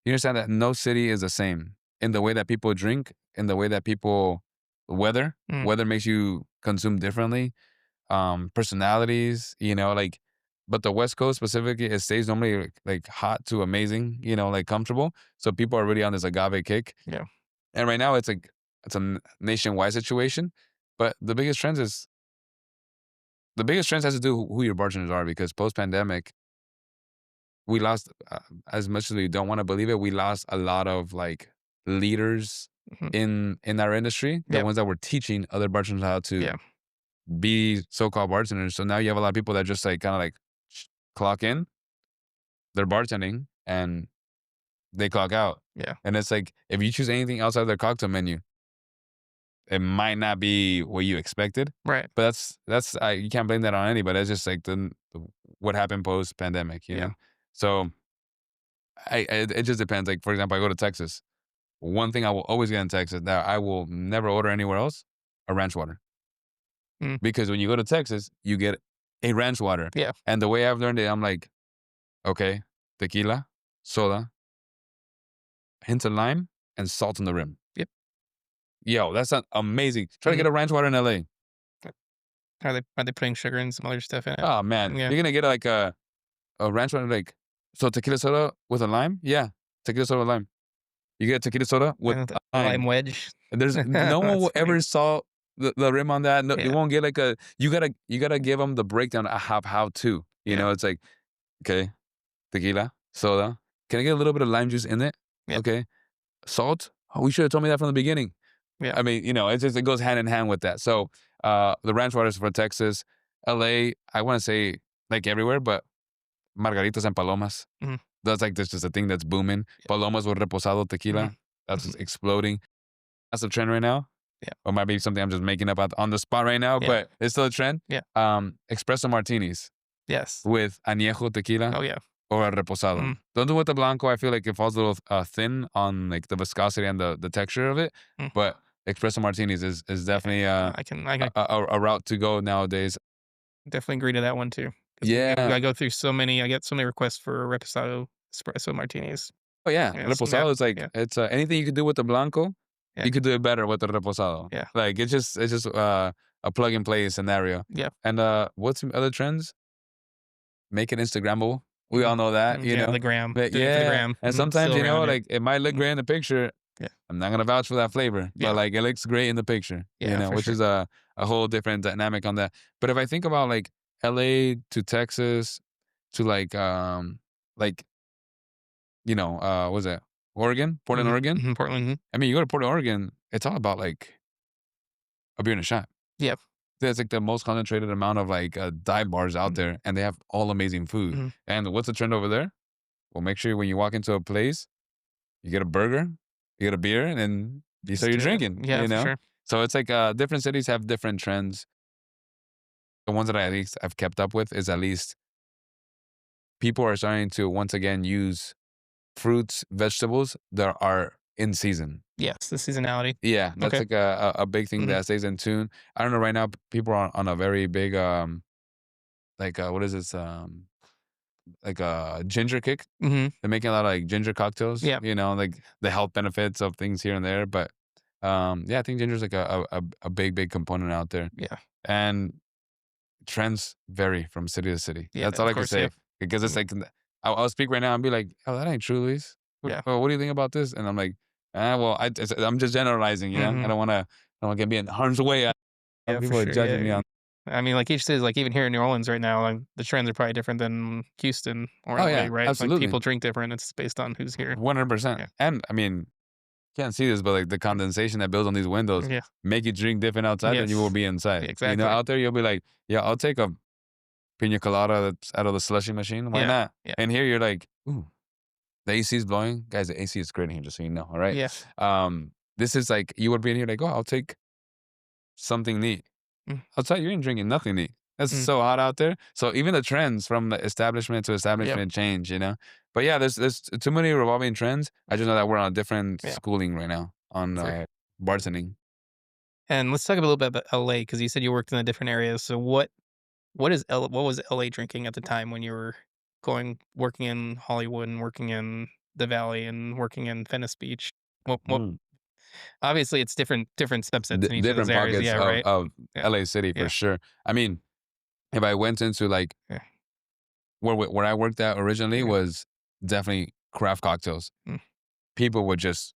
you understand that no city is the same in the way that people drink, in the way that people weather.
Mm.
Weather makes you consume differently. Personalities, like, but the West Coast specifically, it stays normally like hot to amazing, like comfortable. So people are really on this agave kick.
Yeah.
And right now it's a nationwide situation. But the biggest trends has to do who your bartenders are, because post pandemic we lost, as much as we don't want to believe it, we lost a lot of like leaders
Mhm.
in our industry, the
Yep.
ones that were teaching other bartenders how to
Yeah.
be so-called bartenders. So now you have a lot of people that just like kind of like clock in, they're bartending, and they clock out.
Yeah.
And it's like if you choose anything outside of their cocktail menu, it might not be what you expected.
Right.
But you can't blame that on anybody. It's just like what happened post pandemic,
Yeah.
So it just depends. Like for example, I go to Texas. One thing I will always get in Texas that I will never order anywhere else: a ranch water.
Mm.
Because when you go to Texas, you get a ranch water.
Yeah.
And the way I've learned it, I'm like, okay, tequila, soda, hints of lime, and salt on the rim.
Yep.
Yo, that's not amazing. Try to
Mhm.
get a ranch water in LA.
Are they putting sugar and some other stuff in it?
Oh man,
Yeah.
you're gonna get like a ranch water like, so tequila soda with a lime? Yeah, tequila soda with lime. You get tequila soda with
And the
a
lime
lime.
wedge.
There's no one
That's
will
funny.
ever saw the rim on that. No, you
Yeah.
won't get like you gotta give them the breakdown of how to.
Yeah.
It's like, okay, tequila, soda. Can I get a little bit of lime juice in it?
Yeah.
Okay. Salt? Oh, we should have told me that from the beginning.
Yeah.
I mean, it goes hand in hand with that. So the ranch waters for Texas, LA, I want to say like everywhere, but margaritas and palomas.
Mhm.
That's like this just a thing that's booming. Palomas with reposado
Mhm.
tequila. That's
Mhm.
just exploding. That's a trend right now.
Yeah.
Or might be something I'm just making up on the spot right now,
Yeah.
but it's still a trend.
Yeah.
Espresso martinis
Yes.
with añejo tequila
Oh, yeah.
or a reposado.
Mm.
Don't do with the blanco. I feel like it falls a little thin on like the viscosity and the texture of it.
Mm.
But espresso martinis is definitely
I can
a route to go nowadays.
definitely agree to that one too. 'Cause
Yeah.
I get so many requests for reposado espresso martinis.
Oh yeah,
Yes. Yeah.
reposado is like
Yeah.
it's anything you could do with the blanco,
Yeah.
you could do it better with the reposado.
Yeah.
Like it's just a plug and play scenario.
Yeah.
And what's some other trends? Make it Instagrammable. We
Mhm.
all know that,
Yeah, the gram.
But
Doing it for the
yeah,
gram.
and
Mhm.
sometimes
Still around it.
like it might look
Mhm.
great in the picture.
Yeah.
I'm not gonna vouch for that flavor,
Yeah.
but like it looks great in the picture.
Yeah, for
Which
sure.
is a whole different dynamic on that. But if I think about like LA to Texas to like what's that? Oregon, Portland,
Mhm.
Oregon.
Mhm. Portland. Mhm.
I mean, you go to Portland, Oregon, it's all about like a beer and a shot.
Yeah.
There's like the most concentrated amount of like dive bars out
Mhm.
there, and they have all amazing food.
Mhm.
And what's the trend over there? Well, make sure when you walk into a place, you get a burger, you get a beer, and then you
Just
start your
do it.
drinking.
Yeah, for sure.
So it's like different cities have different trends. The ones that I at least I've kept up with is at least people are starting to once again use fruits, vegetables that are in season.
Yes, the seasonality.
Yeah, that's
Okay.
like a big thing
Mhm.
that stays in tune. I don't know. Right now, people are on a very big like what is this like a ginger kick.
Mhm.
They're making a lot of like ginger cocktails.
Yeah.
Like the health benefits of things here and there. But Yeah, I think ginger is like a big, big component out there.
Yeah.
And trends vary from city to city.
Yeah,
That's all
of
I can
course, yeah.
say because it's
Mm,
like I'll speak right now and be like, "Oh, that ain't true, Luis.
yeah.
What do you think about this?" And I'm like, "Ah, well, I'm just generalizing, you know.
Mhm.
I don't want to get me in harm's way.
Yeah, for
People are
sure,
judging me
yeah.
on."
I mean, like each city, like even here in New Orleans right now, like the trends are probably different than Houston or
Oh
LA,
yeah,
right? Like
absolutely,
people drink different. It's based on who's here.
100%.
Yeah.
And I mean, can't see this, but like the condensation that builds on these windows
Yeah.
make you drink different outside than you will
Yes.
be
Yeah,
inside. You know,
exactly.
out there you'll be like, "Yeah, I'll take a pina colada that's out of the slushy machine. Why
Yeah.
not?"
Yeah.
And here you're like, "Ooh, the AC is blowing." Guys, the AC is great in here, just so you know, all right?
Yeah.
This is like you would be in here like, "Oh, I'll take something neat."
Mm,
Outside, you ain't drinking nothing neat. It's
mm.
so hot out there. So even the trends from the establishment to
Yep.
establishment change, you know? But yeah, there's too many revolving trends. I just know that we're on a different
Yeah.
schooling right now on
For
bartending.
And let's talk a little bit about LA because you said you worked in the different areas. So what was LA drinking at the time when you were working in Hollywood and working in the Valley and working in Venice Beach? What
Mm.
obviously it's different subsets in each of those
Different
areas.
pockets
Yeah, right?
of
Yeah.
LA City for
Yeah.
sure. I mean, if I went into like
Yeah.
where I worked at originally
Yeah.
was definitely craft cocktails.
Mm,
People would just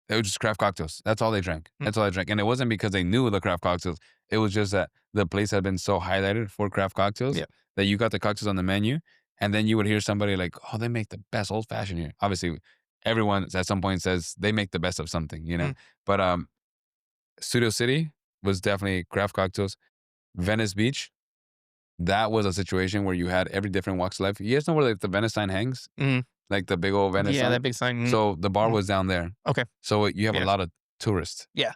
They were just craft cocktails. That's all they drank.
mm.
That's all they drank. And it wasn't because they knew the craft cocktails. It was just that the place had been so highlighted for craft cocktails
Yeah.
that you got the cocktails on the menu. And then you would hear somebody like, oh, they make the best old fashioned here. Obviously, everyone at some point says they make the best of something, you know?
Mm,
But Studio City was definitely craft cocktails. Venice Beach, that was a situation where you had every different walks of life. You guys know where like the Venice sign hangs?
mhm.
Like the big old Venice
Yeah,
sign?
that big sign. Mhm,
So the bar
mhm.
was down there.
Okay.
So you have a
Yeah.
lot of tourists.
Yeah.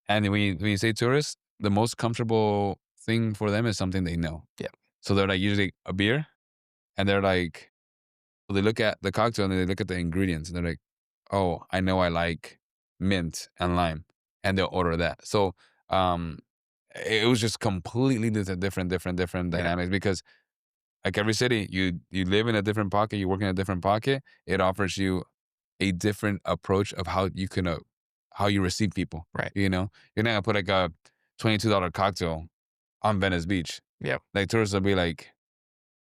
And when you say tourists, the most comfortable thing for them is something they know.
Yeah.
So they're like usually a beer, and they're like, well, they look at the cocktail and they look at the ingredients, and they're like, oh, I know I like mint and lime, and they'll order that. So um, it was just completely different
Yeah.
dynamics because like every city, you live in a different pocket, you work in a different pocket. It offers you a different approach of how you receive people.
Right.
You know, you're not gonna put like a $22 cocktail on Venice Beach.
Yeah.
Like tourists will be like,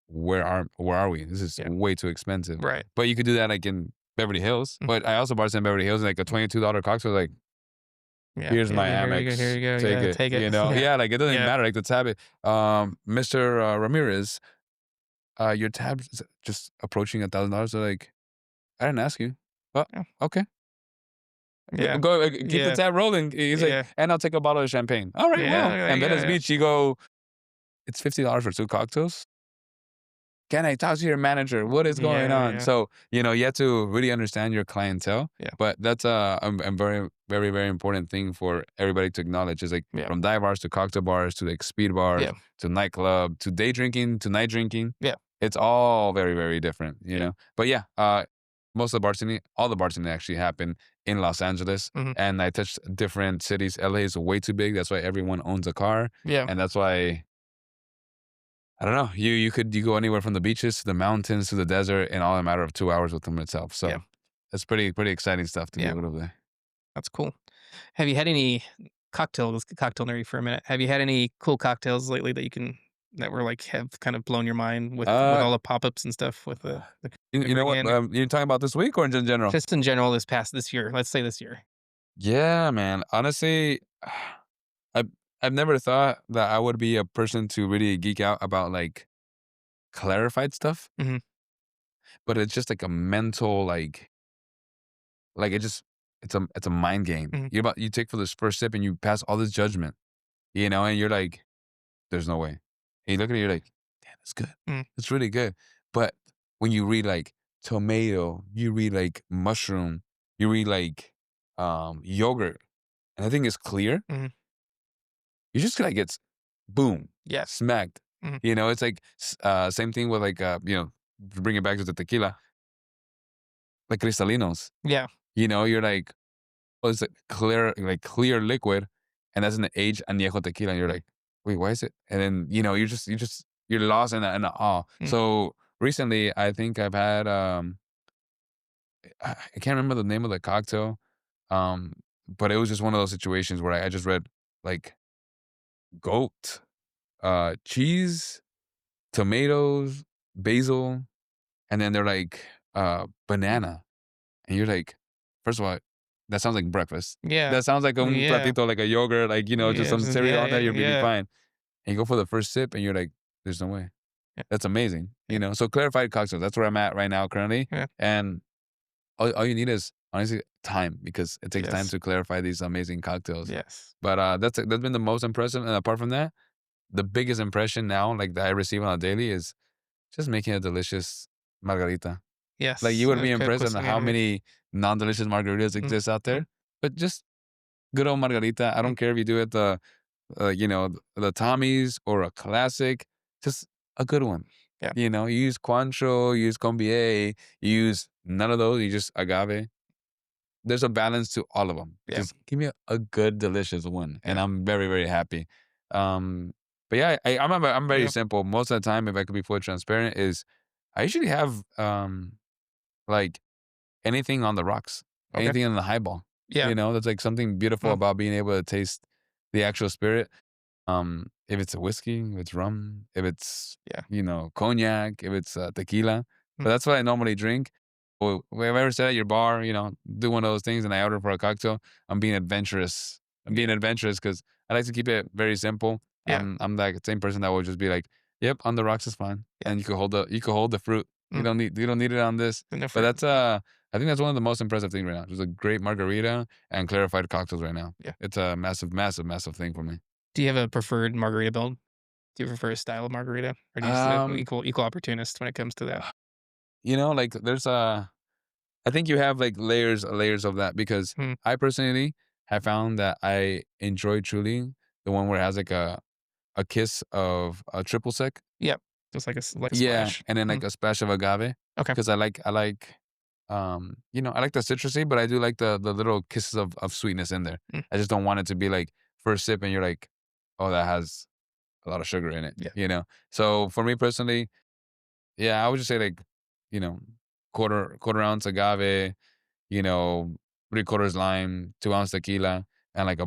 where are we? This is
Yeah.
way too expensive.
Right.
But you could do that like in Beverly Hills.
Mm.
But I also bartended in Beverly Hills, and like a $22 cocktail, like
Yeah.
here's
Yeah.
my
Here you go. Here
Amex,
you go.
take
Yeah.
it.
Take it.
You know,
Yeah.
yeah, like it doesn't even
Yeah.
matter. Like the tab, Mr. Ramirez, your tab's just approaching $1,000. They're like, I didn't ask you. Well,
Yeah.
okay.
Yeah.
Go keep the
Yeah.
tab rolling. He's like,
Yeah.
and I'll take a bottle of champagne. All right,
Yeah.
well.
There
And
you go.
Venice
Yeah.
Beach, you go, it's $50 for two cocktails. Can I talk to your manager? What is going
Yeah.
on?
Yeah.
So, you have to really understand your clientele.
Yeah.
But that's a very, very, very important thing for everybody to acknowledge is like
Yeah.
from dive bars to cocktail bars to like speed bars
Yeah.
to nightclub to day drinking to night drinking.
Yeah.
It's all very, very different, you
Yeah.
know? But yeah, most of the bartending, all the bartending actually happened in Los Angeles.
Mhm.
And I touched different cities. LA is way too big. That's why everyone owns a car.
Yeah.
And that's why I don't know. You go anywhere from the beaches to the mountains to the desert in all in a matter of 2 hours within itself.
Yeah.
So it's pretty exciting stuff to be
Yeah.
able to do.
That's cool. Have you had any cocktail nerdy for a minute. Have you had any cool cocktails lately that were like have kind of blown your mind with
Uh,
all the pop-ups and stuff with the
you know what?
ingredient?
You're talking about this week or in general?
Just in general this year. Let's say this year.
Yeah, man. Honestly, I've I've never thought that I would be a person to really geek out about like clarified stuff,
Mhm.
but it's just like a mental like it's a mind game.
Mhm.
You take for this first sip and you pass all this judgment, and you're like, there's no way. And you look at it, you're like, damn, it's good.
Mm.
It's really good. But when you read like tomato, you read like mushroom, you read like yogurt, and I think it's clear,
Mhm.
you just like get boom,
Yeah.
smacked.
Mhm.
It's like same thing with like to bring it back to the tequila, like cristalinos.
Yeah.
You're like, oh, it's like clear liquid, and that's an aged añejo tequila, and you're like, wait, why is it? And then you're lost in the awe.
Mm.
So recently, I think I've had I can't remember the name of the cocktail, um, but it was just one of those situations where I just read like goat, cheese, tomatoes, basil, and then they're like banana. And you're like, first of all, that sounds like breakfast.
Yeah.
That sounds like un
Yeah.
platito, like a yogurt, like, just
Yeah,
some cereal
yeah,
on there,
yeah,
you'll be
yeah,
fine. And you go for the first sip and you're like, there's no way.
yeah,
That's amazing.
yeah,
So clarified cocktails, that's where I'm at right now currently.
yeah,
And all you need is honestly time because it takes time
yes,
to clarify these amazing cocktails.
yes,
But that's been the most impressive. And apart from that, the biggest impression now, like that I receive on a daily is just making a delicious margarita. Like, you
yes,
would be
que
impressed on how
cociniere.
many non-delicious margaritas
Mm,
exist out
mm,
there, but just good old margarita. I
mm,
don't care if you do it the Tommy's or a classic, just a good one.
yeah,
You use Cointreau, you use Combier, you use none of those, you just agave. There's a balance to all of them.
yeah,
Just give me a good, delicious one, and
yeah,
I'm very, very happy. Um, but yeah, I'm very
yeah,
simple. Most of the time, if I could be fully transparent, is I usually have like anything on the rocks,
okay,
anything in the highball.
yeah,
That's like something beautiful
mm,
about being able to taste the actual spirit. If it's a whiskey, if it's rum, if it's,
yeah,
cognac, if it's tequila.
mm,
But that's what I normally drink. Or if I ever sit at your bar, do one of those things and I order for a cocktail, I'm being adventurous. I'm
yeah,
being adventurous because I like to keep it very simple.
yeah,
I'm that same person that will just be like, "Yep, on the rocks is fine,"
yeah,
and you could hold the fruit.
mm,
You don't need it on this.
no
But
fruit,
that's I think that's one of the most impressive things right now. Just a great margarita and clarified cocktails right now.
yeah.
It's a massive, massive, massive thing for me.
Do you have a preferred margarita build? Do you prefer a style of margarita, or do you just
Um,
equal opportunist when it comes to that?
like there's I think you have like layers of that because
Mm,
I personally have found that I enjoy truly the one where it has like a kiss of a triple sec.
yep, just like a
Yeah,
splash.
and then like
Mm,
a splash of agave
okay,
because I like the citrusy, but I do like the little kisses of sweetness in there.
mm,
I just don't want it to be like first sip and you're like, oh, that has a lot of sugar in
yeah,
it. So for me personally, yeah, I would just say like, you know, quarter ounce agave, 3/4 lime, 2 ounce tequila, and like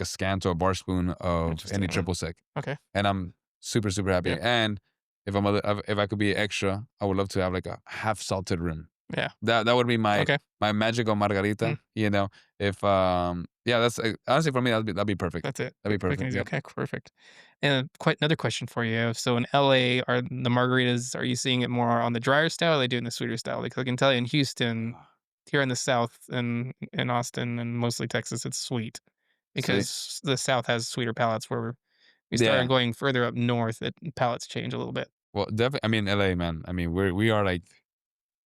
a scant or a bar spoon of
interesting,
any triple sec.
okay,
And I'm super, super happy.
yeah,
And if I could be extra, I would love to have like a half salted rim.
yeah,
That would be my
okay,
my magical
mm.
margarita. If yeah, that's honestly for me that'd be perfect.
That's it.
That'd be
Quick and
perfect.
easy.
Yep.
Okay, perfect. And quite another question for you. So in LA, are the margaritas, are you seeing it more on the drier style, or are they doing the sweeter style? Because I can tell you in Houston, here in the South and in Austin and mostly Texas, it's sweet
Sweet.
because the South has sweeter palates where we started
Yeah.
going further up north, it palates change a little bit.
Well, definitely. I mean, LA, man. I mean, we are like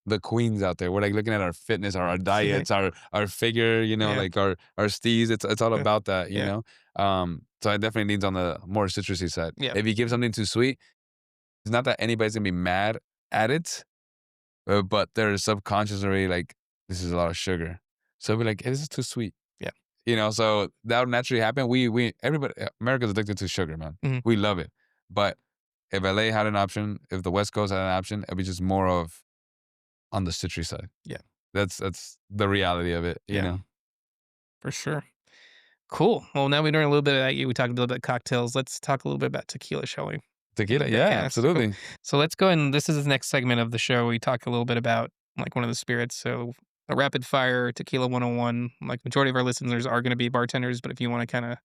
the queens out there. We're like looking at our fitness, our diets, our figure,
Yeah.
like our steez. It's all
Yeah.
about that,
Yeah.
So I definitely leans on the more citrusy side.
Yeah.
If you give something too sweet, it's not that anybody's gonna be mad at it, but their subconscious already like this is a lot of sugar. So we're like, hey, this is too sweet.
Yeah.
So that would naturally happen. We everybody America's addicted to sugar, man.
Mhm.
We love it. But if LA had an option, if the West Coast had an option, it'd be just more of on the citrus side.
Yeah.
That's the reality of it, you
Yeah.
know?
For sure. Cool. Well, now we learned a little bit about you. We talked a little bit cocktails. Let's talk a little bit about tequila, shall we?
Tequila,
And
yeah,
yes, cool.
absolutely.
So let's go and this is the next segment of the show. We talk a little bit about like one of the spirits. So a rapid fire tequila 101. Like majority of our listeners are going to be bartenders, but if you want to kind of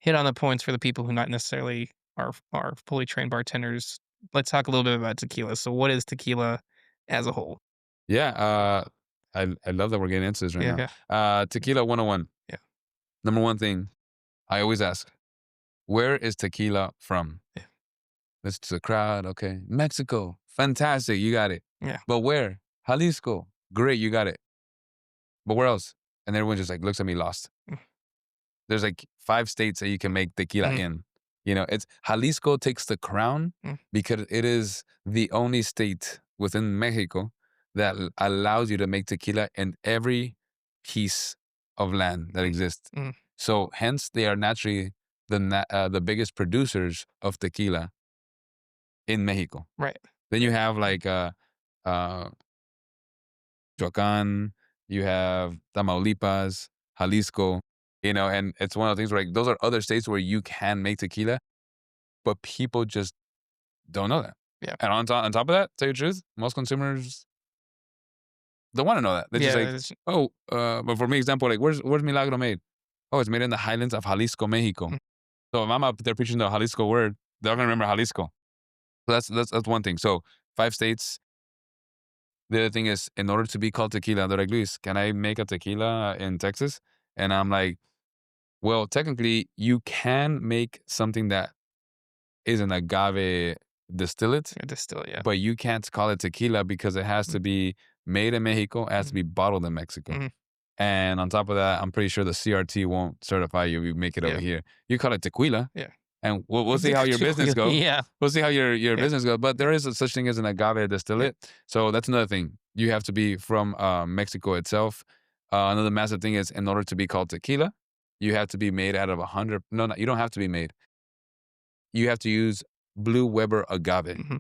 hit on the points for the people who not necessarily are fully trained bartenders, let's talk a little bit about tequila. So what is tequila as a whole?
Yeah, I love that we're getting into this right
Yeah,
now.
yeah,
Tequila 101.
yeah,
Number one thing I always ask, where is tequila from?
yeah,
Listen to the crowd, okay. Mexico, fantastic, you got it.
yeah.
But where? Jalisco, great, you got it. But where else? And everyone just like looks at me lost.
Mm,
There's like 5 states that you can make tequila
mhm,
in. It's Jalisco takes the crown
mm,
because it is the only state within Mexico that allows you to make tequila in every piece of land that
mm,
exists.
mm.
So hence they are naturally the biggest producers of tequila in Mexico.
Right.
Then you have
Mm,
like uh Michoacán, you have Tamaulipas, Jalisco. And it's one of the things where like those are other states where you can make tequila, but people just don't know that.
Yeah.
And on top of that, tell you the truth, most consumers don't want to know that. They're just
Yeah,
like,
it's
oh, but for me, example, like where's Milagro made? Oh, it's made in the highlands of Jalisco, Mexico.
mm,
So if I'm up there preaching the Jalisco word, they're gonna remember Jalisco. So that's one thing. So 5 states. The other thing is, in order to be called tequila, they're like, Luis, can I make a tequila in Texas? And I'm like, well, technically, you can make something that is an agave distillate,
it is still, yeah.
but you can't call it tequila because it has
Mm,
to be made in Mexico, it has to
mhm,
be bottled in Mexico.
mhm,
And on top of that, I'm pretty sure the CRT won't certify you if you make it over
yeah,
here. You call it tequila,
yeah.
and we'll see how your business go.
Yeah,
We'll see how your
yeah,
business goes. But
yeah,
there is a such thing as an agave
yeah,
distillate, so that's another thing. You have to be from Mexico itself. Another massive thing is in order to be called tequila, you have to be made out of 100. No, no, you don't have to be made. You have to use blue Weber agave
mhm,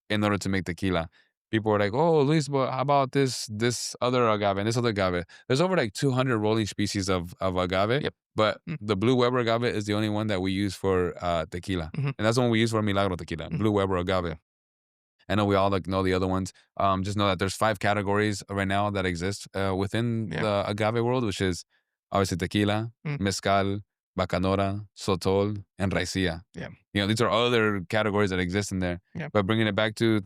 in order to make tequila. People were like, "Oh, Luis, but how about this other agave and this other agave?" There's over like 200 rolling species of agave,
yep,
but
mm,
the blue Weber agave is the only one that we use for tequila,
mhm,
and that's the one we use for Milagro Tequila,
mhm,
blue Weber agave.
yeah,
I know we all like know the other ones. Just know that there's 5 categories right now that exist within
yeah,
the agave world, which is obviously tequila,
mm,
mezcal, bacanora, sotol, and raicilla.
yeah,
These are other categories that exist in there.
yeah,
But bringing it back to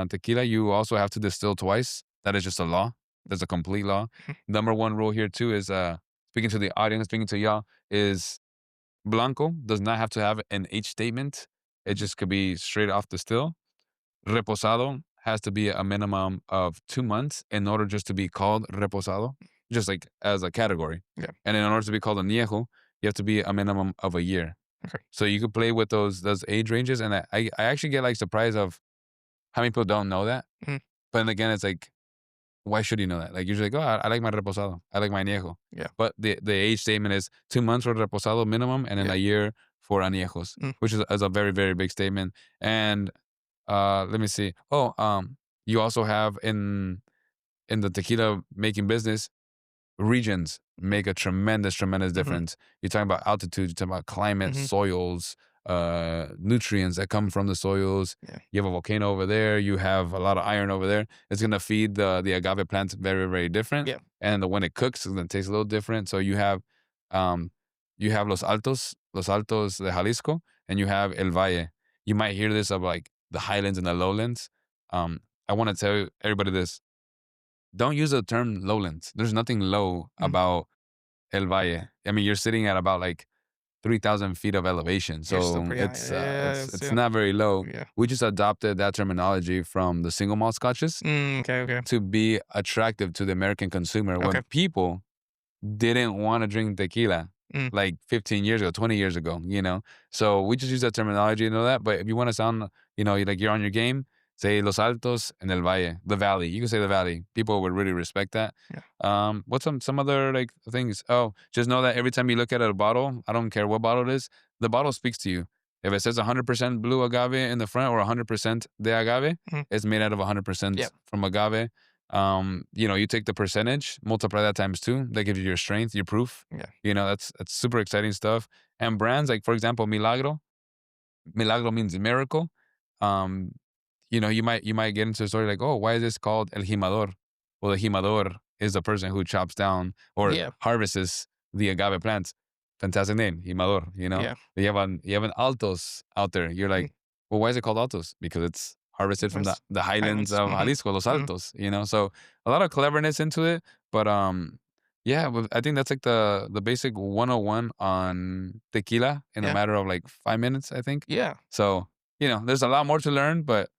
tequila, you also have to distill twice. That is just a law. That's a complete law.
mhm,
Number one rule here too is speaking to the audience, speaking to y'all, is blanco does not have to have an H statement. It
mhm,
just could be straight off the still. Reposado has to be a minimum of 2 months in order just to be called reposado, just like as a category.
yeah,
And in order to be called añejo, you have to be a minimum of a year.
okay,
So you could play with those age ranges, and I actually get like surprised of how many people don't know that.
mhm,
But then again, it's like, why should you know that? Like usually, like, oh, I like my reposado, I like my añejo.
yeah,
But the age statement is 2 months for reposado minimum, and then
yeah,
a year for añejos,
mm,
which is a very very big statement. And let me see. Oh, you also have in the tequila making business, regions make a tremendous
mhm,
difference. You're talking about altitude, you're talking about climate,
mhm,
soils, nutrients that come from the soils.
yeah,
You have a volcano over there. You have a lot of iron over there. It's gonna feed the agave plant very different,
yeah,
and when it cooks, it's gonna taste a little different. So um, you have Los Altos de Jalisco, and you have El Valle. You might hear this of like the highlands and the lowlands. I want to tell everybody this: don't use the term lowlands. There's nothing low
mm,
about El Valle. I mean, you're sitting at about like 3,000 feet of elevation,
you're still
so
pretty high,
it's
yeah,
it's
yeah,
not very low.
yeah,
We just adopted that terminology from the single malt scotches
okay, okay,
to be attractive to the American consumer
okay,
when people didn't want to drink tequila
mm,
like 15 years ago, 20 years ago. So we just use that terminology and all that. But if you want to sound, like you're on your game, say Los Altos and El Valle, the Valley. You can say the Valley. People would really respect that.
yeah,
What's some other like things? Oh, just know that every time you look at a bottle, I don't care what bottle it is, the bottle speaks to you. If it says 100% blue agave in the front or 100% de agave,
mhm,
it's made out of
yeah,
100% from agave. You take the percentage, multiply that times two, that gives you your strength, your proof.
yeah,
That's super exciting stuff. And brands like, for example, Milagro. Milagro means miracle. Um, you might get into a story like, oh, why is this called El Jimador? Well, the Jimador is the person who chops down or
yeah,
harvests the agave plants. Fantastic name, Jimador.
yeah,
You have an Altos out there. You're
mm,
like, well, why is it called Altos? Because it's harvested from the,
that's
the highlands
islands,
of
mhm,
Jalisco, Los
mhm,
Altos. So a lot of cleverness into it, but yeah, I think that's like the basic 101 on tequila in a
yeah,
matter of like 5 minutes, I think.
yeah,
So, there's a lot more to learn, but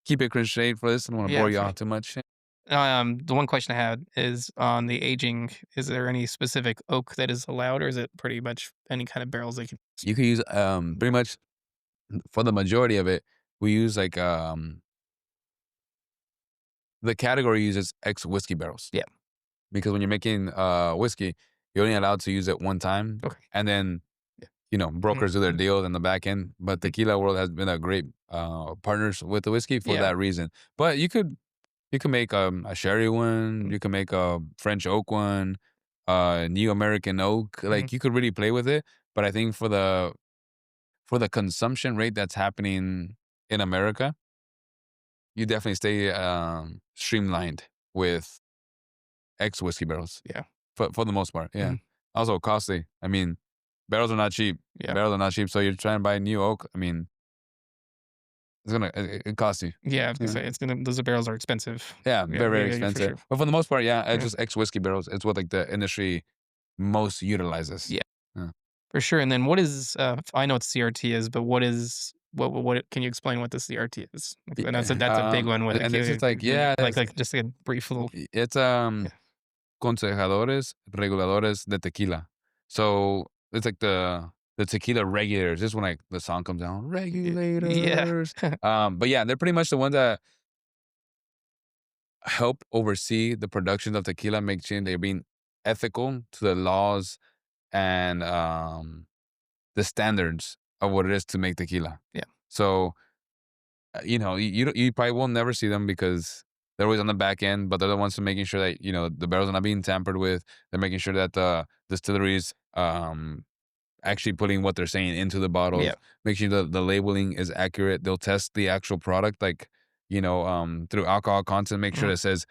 keep it crochet for this. I don't want to
yeah,
bore you
for
out too much.
the one question I had is on the aging, is there any specific oak that is allowed, or is it pretty much any kind of barrels they can use?
You can use pretty much for the majority of it, we use like the category uses ex whiskey barrels.
Yeah,
Because when you're making whiskey, you're only allowed to use it one time.
okay,
And then,
yeah, mhm,
brokers do their
mhm,
deal in the back end. But
mhm,
Tequila World has been a great partners with the whiskey for
yeah,
that reason. But you could make a sherry one,
mm,
you can make a French oak one. New American Oak.
Mhm.
Like you could really play with it, but I think for the consumption rate that's happening in America, you definitely stay streamlined with X whiskey barrels
Yeah.
for the most part. Yeah.
Mhm.
Also costly. I mean, barrels are not cheap.
Yeah.
Barrels are not cheap. So you're trying to buy new oak. I mean, it costs you.
Yeah, I was gonna
Yeah.
say those barrels are expensive.
Yeah,
Yeah,
very,
yeah,
very
yeah, yeah, for
expensive.
sure.
But for the most part, yeah,
Yeah.
just ex whiskey barrels. It's what like the industry most utilizes.
Yeah,
Yeah.
for sure, and then what is, I know what CRT is, but what is what can you explain what the CRT is? Like, and
Yeah.
that's a big one with
And this is
tequila,
like, yeah,
like, just a brief little
it's
yeah.
consejadores, reguladores de tequila. So it's like the tequila regulators. This is when like the song comes down,
Yeah.
regulators. But yeah, they're pretty much the ones that help oversee the production of tequila, make sure they're being ethical to the laws and the standards of what it is to make tequila.
Yeah.
So you probably will never see them because they're always on the back end, but they're the ones who making sure that the barrels are not being tampered with. They're making sure that the distilleries actually putting what they're saying into the
Yeah.
bottles, make sure the labeling is accurate. They'll test the actual product, like through alcohol content, make sure
Mhm.
that it says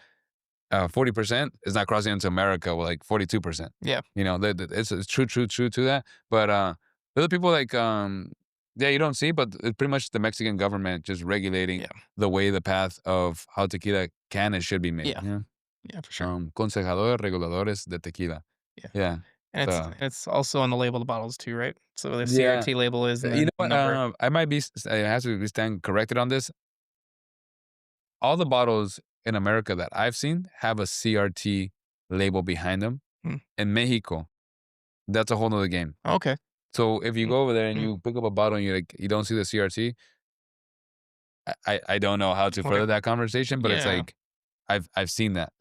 40% is not crossing into America with like 42%.
Yeah.
It's true to that. But the other people like yeah, you don't see, but it's pretty much the Mexican government just regulating
Yeah.
the way the path of how tequila can and should be made.
Yeah.
Yeah.
Yeah, for sure.
Consejadores reguladores de tequila.
Yeah.
Yeah.
And
So
it's also on the label of the bottles too, right? So the
yeah.
CRT label is and
You
then
know
the
what?
number.
I might be I have to stand corrected on this. All the bottles in America that I've seen have a CRT label behind them.
Mm.
In Mexico, that's a whole nother game.
Okay.
So if you
Mm,
go over there and
mm,
you pick up a bottle and you don't see the CRT, I don't know how to
okay.
further that conversation, but it's
Yeah.
like I've seen that.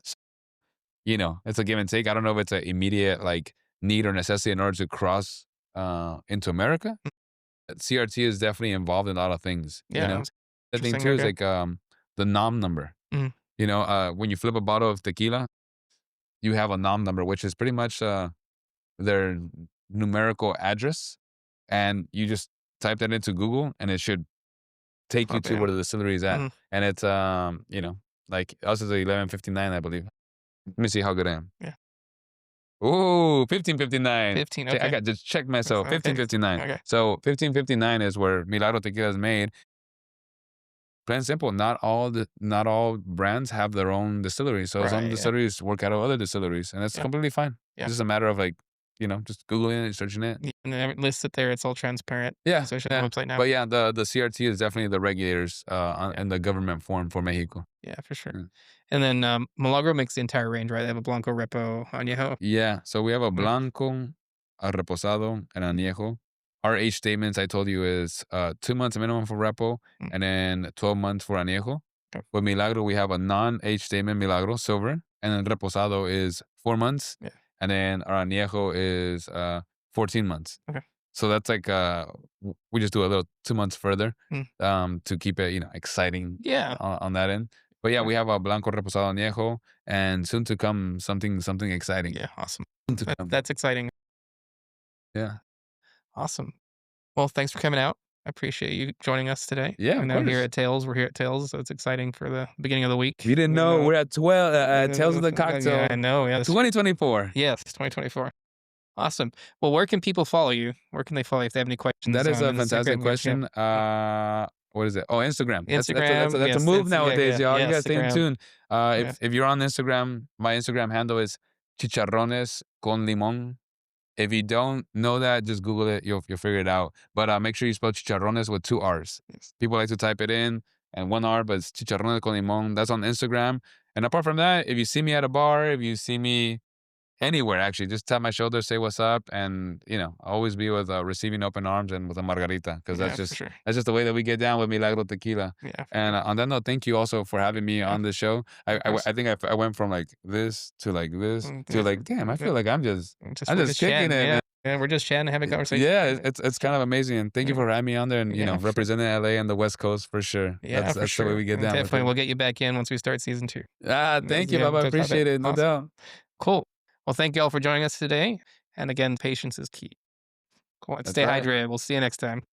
It's a give and take. I don't know if it's an immediate like need or necessity in order to cross into America.
Mm,
CRT is definitely involved in a lot of things.
yeah, that's
The thing
interesting,
too is
okay.
like the nom number.
Mhm.
When you flip a bottle of tequila, you have a nom number, which is pretty much their numerical address, and you just type that into Google, and it should take you
Pop
to
in.
where the distillery is at.
Mhm.
And it's like us is 11:59, I believe. Let me see how good I am.
Yeah.
Ooh, 15:59.
15,
I
okay.
got just check
That's
myself.
okay.
15:59.
Okay.
So 15:59 is where Milagro Tequila is made. Plain and simple. Not all brands have their own distillery. So some
Right, yeah.
distilleries work out of other distilleries, and that's
Yeah,
completely fine.
yeah.
It's just a matter of like, just googling it, searching it.
Yeah, and then it lists it there, it's all transparent,
Yeah,
especially on
yeah.
the website now.
But yeah, the CRT is definitely the regulators
Yeah,
in the government form for Mexico.
yeah, for sure.
Yeah.
And then, Milagro makes the entire range, right? They have a Blanco, Repo, Añejo.
Yeah, so we have a
Mm,
blanco, a reposado, and
mm,
añejo. Our age statements I told you is 2 months minimum for repo,
mm,
and then 12 months for añejo.
okay.
With Milagro, we have a non-age statement Milagro silver, and then reposado is 4 months,
Yeah,
and then our añejo is 14 months.
okay.
So that's like we just do a little 2 months further
Mm,
to keep it exciting
yeah,
on that end. But yeah,
yeah,
we have a blanco reposado añejo, and soon to come something exciting.
yeah, awesome.
Soon to come.
That's exciting.
Yeah.
Awesome. Well, thanks for coming out. I appreciate you joining us today.
Yeah,
I
of
know here
course.
at Tales, we're here at Tales, so it's exciting for the beginning of the week.
You didn't
We
know
know
we're at 12 Tales of the
yeah,
Cocktail
I know, yes.
2024.
Yes, 2024. Awesome. Well, where can people follow you? Where can they follow you if they have any questions
That is
on
a fantastic
Instagram? Yeah.
question. What is it? Oh, Instagram.
Instagram,
That's a
yes,
move
yeah,
nowadays,
yeah,
y'all. You
yeah,
gotta stay in
Instagram.
tune.
Yeah,
If you're on Instagram, my Instagram handle is chicharrones con limón. If you don't know that, just Google it. You'll figure it out. But make sure you spell chicharrones with two R's.
yes.
People like to type it in and one R, but it's chicharrones con limón. That's on Instagram. And apart from that, if you see me at a bar, if you see me anywhere, actually, just tap my shoulder, say what's up, and always be with receiving open arms and with a margarita, because
Yeah, for sure.
that's just the way that we get down with Milagro Tequila.
Yeah, for
And
sure.
on that note, thank you also for having me
Yeah,
on the show.
of course.
I think I went from like this to like this to
Yeah,
like, damn, I
yeah,
feel like
just
I'm
we're
just
just
kicking
chatting.
it,
Yeah,
man.
yeah, we're just chatting, having a conversation.
Yeah,
Yeah,
it's kind of amazing. And thank you
yeah,
for having me on there and
yeah, for sure.
representing LA and the West Coast for sure.
Yeah, for
That's the way
sure.
we get
And
down with
definitely,
it.
we'll get you back in once we start season 2.
Ah, thank you,
Yeah,
Baba.
to talk about it.
Appreciate it. No
Awesome.
doubt.
Cool. Well, thank you all for joining us today. And again, patience is key. Go on,
That's
stay
right.
hydrated. We'll see you next time.